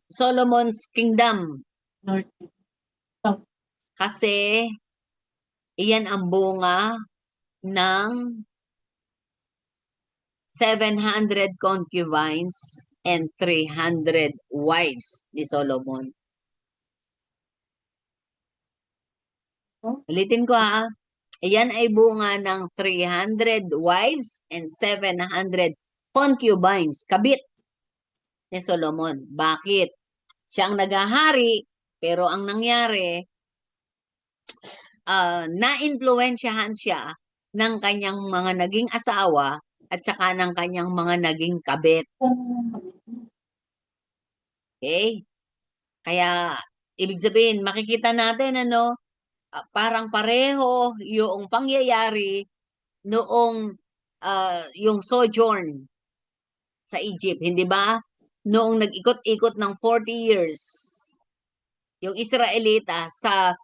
Solomon's Kingdom? Kasi, iyan ang bunga ng 700 concubines and 300 wives ni Solomon. Ulitin ko ha. Iyan ay bunga ng 300 wives and 700 concubines, kabit ni Solomon. Bakit? Siya ang naghahari, pero ang nangyari, na-influensyahan siya ng kanyang mga naging asawa at saka ng kanyang mga naging kabit. Okay? Kaya, ibig sabihin, makikita natin, parang pareho yung pangyayari noong yung sojourn sa Egypt, hindi ba? Noong nag-ikot-ikot ng 40 years, yung Israelita sa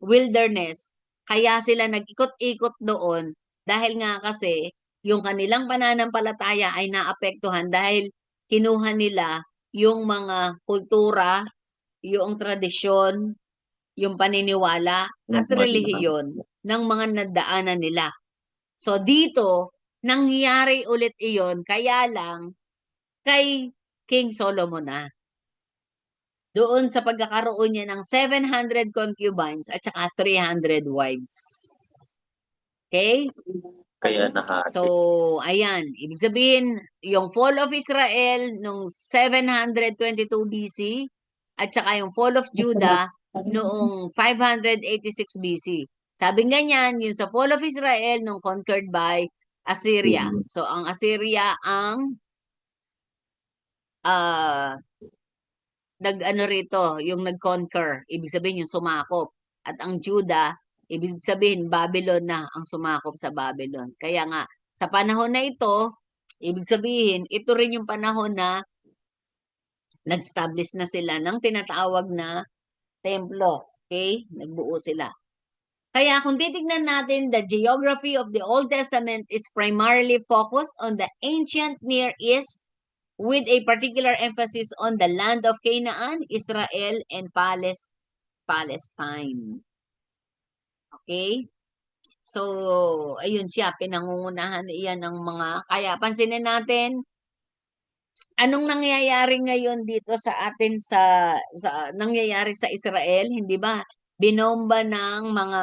wilderness, kaya sila nag-ikot-ikot doon dahil nga kasi yung kanilang pananampalataya ay naapektuhan dahil kinuha nila yung mga kultura, yung tradisyon, yung paniniwala at relihiyon ng mga nadaanan nila. So dito, nangyari ulit iyon, kaya lang kay King Solomon na. Doon sa pagkakaroon niya ng 700 concubines at saka 300 wives. Okay? Kaya nahati. So, ayan. Ibig sabihin, yung fall of Israel noong 722 BC at saka yung fall of Judah noong 586 BC. Sabi nga niyan, yung sa fall of Israel nung conquered by Assyria. So, ang Assyria ang yung nag-conquer. Ibig sabihin yung sumakop. At ang Judah, ibig sabihin Babylon na ang sumakop sa Babylon. Kaya nga, sa panahon na ito, ibig sabihin, ito rin yung panahon na nag-establish na sila ng tinatawag na templo. Okay? Nagbuo sila. Kaya kung titignan natin, the geography of the Old Testament is primarily focused on the ancient Near East with a particular emphasis on the land of Canaan, Israel, and Palestine. Okay? So, ayun siya, pinangungunahan iyan ng mga, kaya pansinin natin, anong nangyayari ngayon dito sa atin sa nangyayari sa Israel, hindi ba? Binomba ng mga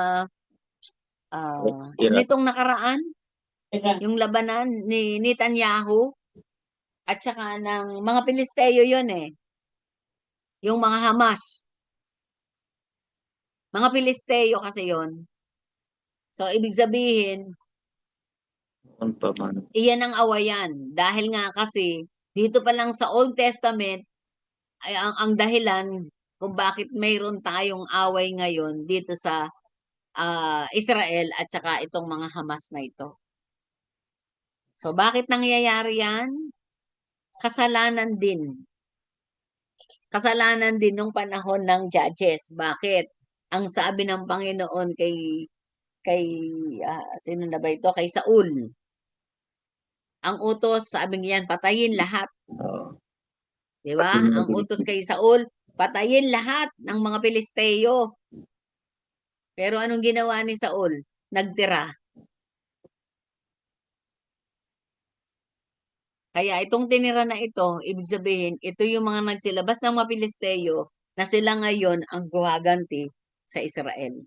nitong nakaraan, yung labanan ni Netanyahu at saka ng mga Pilisteo yun yung mga Hamas. Mga Pilisteo kasi yun. So, ibig sabihin, iyan ang awayan. Dahil nga kasi, dito pa lang sa Old Testament, ay ang dahilan kung bakit mayroon tayong away ngayon dito sa Israel at saka itong mga Hamas na ito. So, bakit nangyayari yan? Kasalanan din. Kasalanan din nung panahon ng Judges. Bakit? Ang sabi ng Panginoon kay kay sino na ba ito? Kay Saul. Ang utos, sabi niyan, patayin lahat. Oo. Di ba? Ang utos kay Saul, patayin lahat ng mga Pilisteo. Pero anong ginawa ni Saul? Nagtira. Kaya itong tinira na ito, ibig sabihin, ito yung mga nagsilabas ng mga Pilisteo na sila ngayon ang gumaganti sa Israel.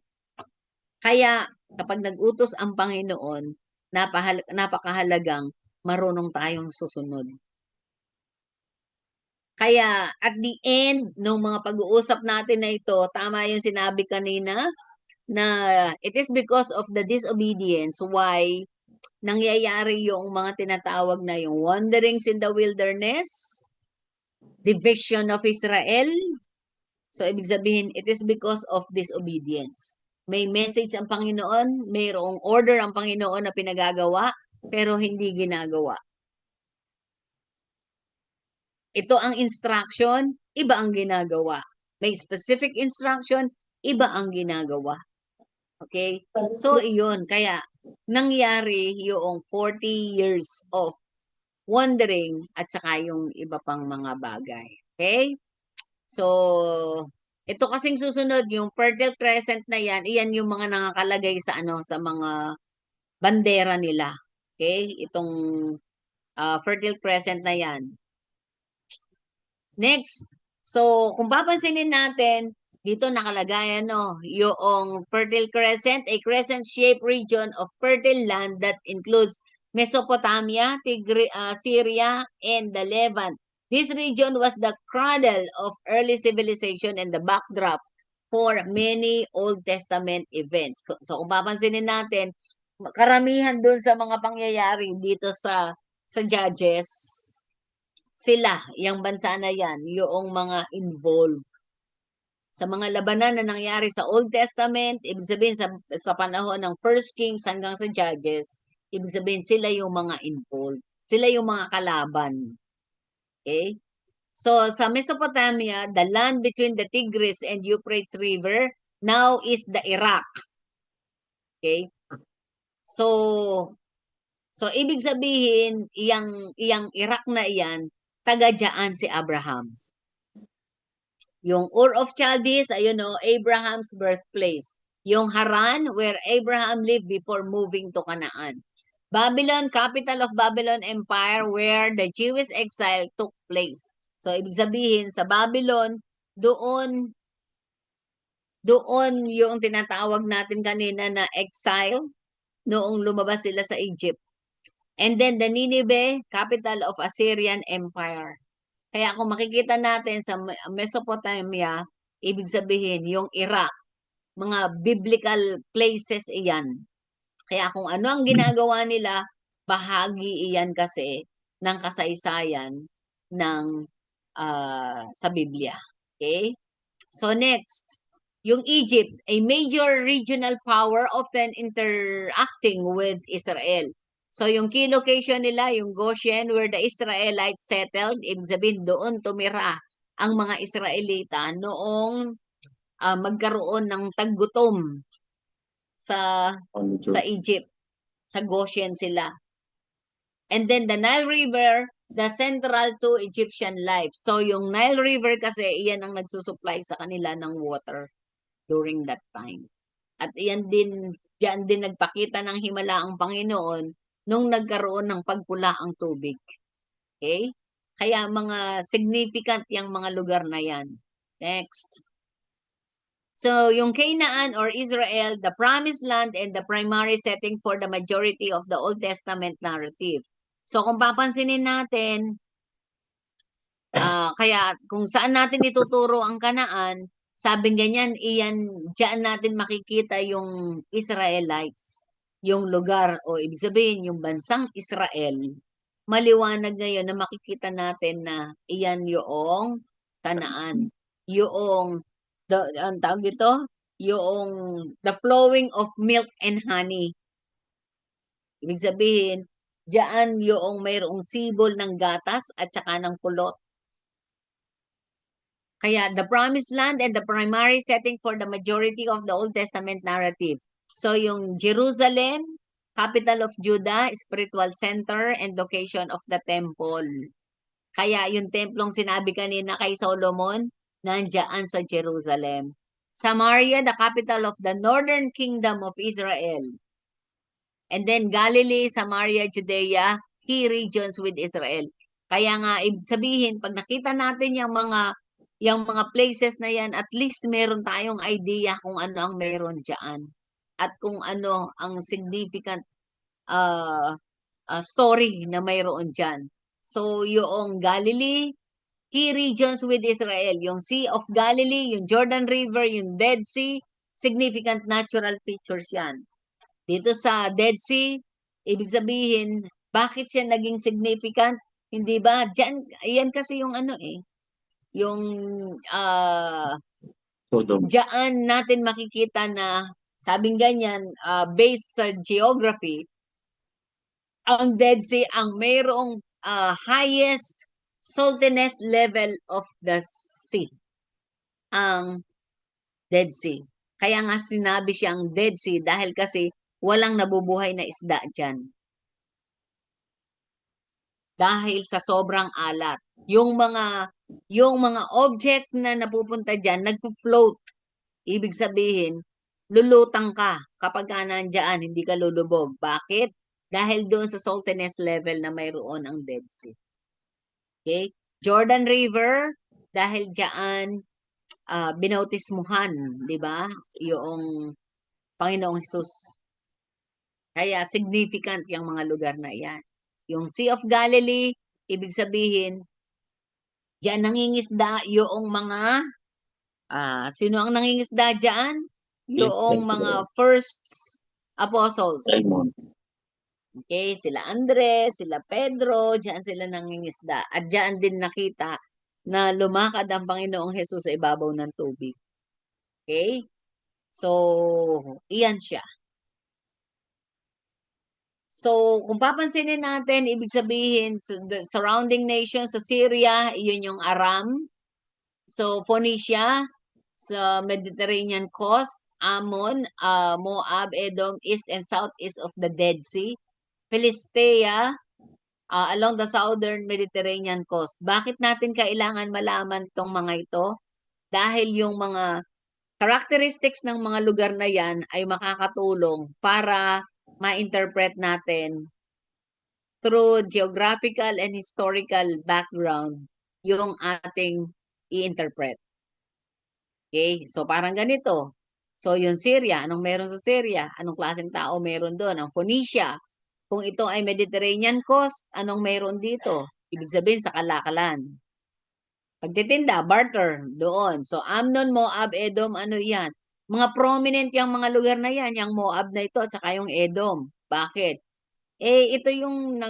Kaya kapag nag-utos ang Panginoon, napakahalagang marunong tayong susunod. Kaya at the end ng mga pag-uusap natin na ito, tama yung sinabi kanina na it is because of the disobedience why nangyayari yung mga tinatawag na yung wanderings in the wilderness, division of Israel. So, ibig sabihin, it is because of disobedience. May message ang Panginoon, mayroong order ang Panginoon na pinagagawa, pero hindi ginagawa. Ito ang instruction, iba ang ginagawa. May specific instruction, iba ang ginagawa. Okay? So, iyon. Kaya, nangyari yung 40 years of wandering at saka yung iba pang mga bagay. Okay? So, ito kasing susunod, yung Fertile Crescent na yan, iyan yung mga nakakalagay sa sa mga bandera nila. Okay? Itong Fertile Crescent na yan. Next. So, kung papansinin natin, dito nakalagay yung Fertile Crescent, a crescent-shaped region of fertile land that includes Mesopotamia, Syria, and the Levant. This region was the cradle of early civilization and the backdrop for many Old Testament events. So, kung papansinin natin, karamihan dun sa mga pangyayari dito sa Judges, sila, yung bansa na yan, yung mga involved sa mga labanan na nangyari sa Old Testament, ibig sabihin sa panahon ng First Kings hanggang sa Judges, ibig sabihin sila yung mga involved. Sila yung mga kalaban. Okay? So, sa Mesopotamia, the land between the Tigris and Euphrates River now is the Iraq. Okay? So ibig sabihin, iyang Iraq na iyan, taga-diyaan si Abraham. Yung Ur of Chaldees, ayun Abraham's birthplace. Yung Haran, where Abraham lived before moving to Canaan. Babylon, capital of Babylon Empire, where the Jewish exile took place. So, ibig sabihin, sa Babylon, doon yung tinatawag natin kanina na exile, noong lumabas sila sa Egypt. And then, the Nineveh, capital of Assyrian Empire. Kaya kung makikita natin sa Mesopotamia, ibig sabihin yung Iraq, mga biblical places iyan. Kaya kung ano ang ginagawa nila, bahagi iyan kasi ng kasaysayan ng sa Biblia. Okay? So next, yung Egypt, a major regional power often interacting with Israel. So, yung key location nila, yung Goshen, where the Israelites settled, ibig sabihin doon tumira ang mga Israelita noong magkaroon ng taggutom sa Egypt. Sa Goshen sila. And then the Nile River, the central to Egyptian life. So, yung Nile River kasi, iyan ang nagsusupply sa kanila ng water during that time. At diyan din nagpakita ng himala ang Panginoon nung nagkaroon ng pagpula ang tubig. Okay? Kaya mga significant yung mga lugar na yan. Next. So, yung Canaan or Israel, the promised land and the primary setting for the majority of the Old Testament narrative. So, kung papansinin natin, kaya kung saan natin ituturo ang Kanaan, sabi ganyan, diyan natin makikita yung Israelites. Yung lugar o ibig sabihin yung bansang Israel, maliwanag ngayon na makikita natin na iyan yung Kanaan. Yung ang tawag ito, yung the flowing of milk and honey. Ibig sabihin, diyan yung mayroong sibol ng gatas at saka ng pulot. Kaya the promised land and the primary setting for the majority of the Old Testament narrative. So yung Jerusalem, capital of Judah, spiritual center and location of the temple. Kaya yung templong sinabi kanina kay Solomon, nandiyan sa Jerusalem. Samaria, the capital of the northern kingdom of Israel. And then Galilee, Samaria, Judea, key regions with Israel. Kaya nga, ibig sabihin, pag nakita natin yung mga places na yan, at least meron tayong idea kung ano ang meron dyan. At kung ano ang significant story na mayroon dyan. So, yung Galilee, key regions with Israel, yung Sea of Galilee, yung Jordan River, yung Dead Sea, significant natural features yan. Dito sa Dead Sea, ibig sabihin, bakit siya naging significant? Hindi ba? Diyan, yan kasi yung yung Sodom. diyan natin makikita na, sabing ganyan, based sa geography, ang Dead Sea ang mayroong highest saltiness level of the sea. Ang Dead Sea. Kaya nga sinabi siyang Dead Sea dahil kasi walang nabubuhay na isda dyan. Dahil sa sobrang alat. Yung mga object na napupunta dyan, nagpo-float. Ibig sabihin, lulutang ka kapag ka nandyan, hindi ka lulubog. Bakit? Dahil doon sa saltiness level na mayroon ang Dead Sea. Okay? Jordan River, dahil dyan, binautismuhan, di ba? Yung Panginoong Hesus. Kaya significant yung mga lugar na yan. Yung Sea of Galilee, ibig sabihin, dyan nangingisda yung mga, sino ang nangingisda dyan? Yung mga first apostles. Simon. Okay, sila Andres, sila Pedro, dyan sila nangingisda. At dyan din nakita na lumakad ang Panginoong Hesus sa ibabaw ng tubig. Okay? So, iyan siya. So, kung papansinin natin, ibig sabihin, the surrounding nations sa Syria, yun yung Aram. So, Phoenicia, sa Mediterranean coast, Ammon, Moab, Edom, east and southeast of the Dead Sea. Philistia, along the southern Mediterranean coast. Bakit natin kailangan malaman tong mga ito? Dahil yung mga characteristics ng mga lugar na yan ay makakatulong para ma-interpret natin through geographical and historical background yung ating i-interpret. Okay? So parang ganito. So yung Syria, anong meron sa Syria? Anong klaseng tao meron doon? Ang Phoenicia. Kung ito ay Mediterranean coast, anong meron dito? Ibig sabihin sa kalakalan. Pagtitinda, barter, doon. So Ammon, Moab, Edom, ano yan? Mga prominent yung mga lugar na yan, yung Moab na ito, at saka yung Edom. Bakit? Ito yung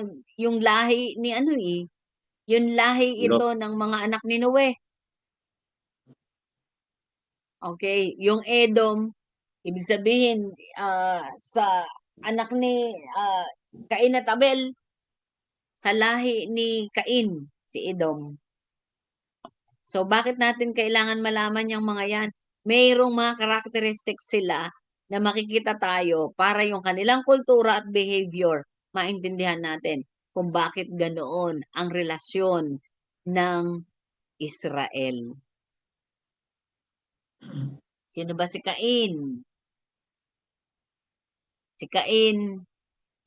lahi ni yung lahi ito ng mga anak ni Noe. Okay, yung Edom, ibig sabihin, sa anak ni Cain at Abel, sa lahi ni Cain, si Edom. So, bakit natin kailangan malaman yung mga yan? Mayroong mga characteristics sila na makikita tayo para yung kanilang kultura at behavior, maintindihan natin kung bakit ganoon ang relasyon ng Israel. Sino ba si Cain? Si Cain,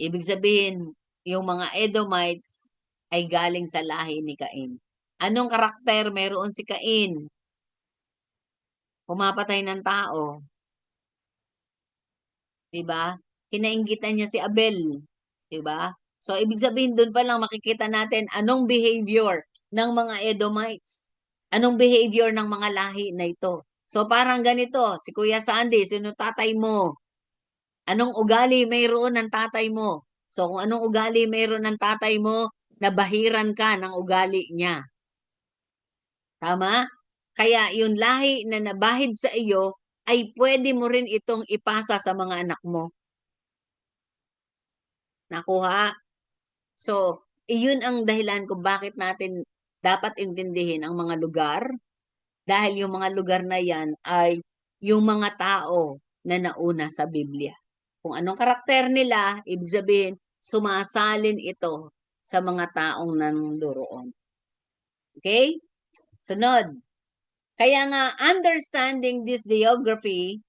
ibig sabihin, yung mga Edomites ay galing sa lahi ni Cain. Anong karakter meron si Cain? Pumapatay ng tao. Diba? Kinainggitan niya si Abel. Diba? So, ibig sabihin, doon pa lang makikita natin anong behavior ng mga Edomites. Anong behavior ng mga lahi na ito. So, parang ganito, si Kuya Sandy, sino tatay mo? Anong ugali mayroon ng tatay mo? So, kung anong ugali mayroon ng tatay mo, nabahiran ka ng ugali niya. Tama? Kaya yung lahi na nabahid sa iyo, ay pwede mo rin itong ipasa sa mga anak mo. Nakuha? So, iyon ang dahilan kung bakit natin dapat intindihin ang mga lugar. Dahil yung mga lugar na yan ay yung mga tao na nauna sa Biblia. Kung anong karakter nila, ibig sabihin, sumasalin ito sa mga taong nandoon. Okay? Sunod. Kaya nga, understanding this geography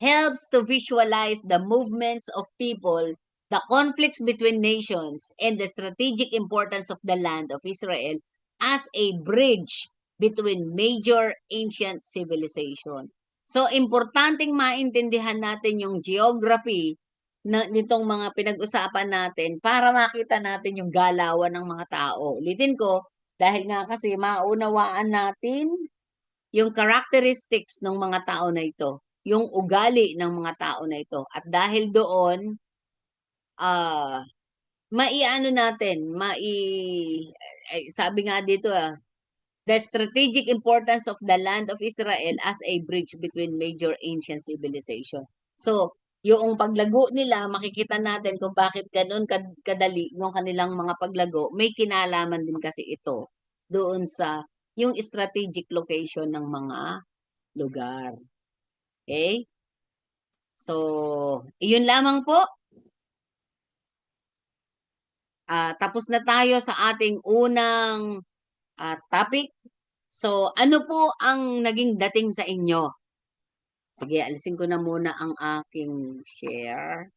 helps to visualize the movements of people, the conflicts between nations, and the strategic importance of the land of Israel as a bridge between major ancient civilization. So, importanteng maintindihan natin yung geography nitong mga pinag-usapan natin para makita natin yung galawan ng mga tao. Ulitin ko, dahil nga kasi maunawaan natin yung characteristics ng mga tao na ito, yung ugali ng mga tao na ito. At dahil doon, maiano natin, sabi nga dito, the strategic importance of the land of Israel as a bridge between major ancient civilization. So, yung paglago nila, makikita natin kung bakit ganun kadali yung kanilang mga paglago. May kinalaman din kasi ito doon sa yung strategic location ng mga lugar. Okay? So, iyon lamang po. Tapos na tayo sa ating unang topic. So, ano po ang naging dating sa inyo? Sige, alisin ko na muna ang aking share.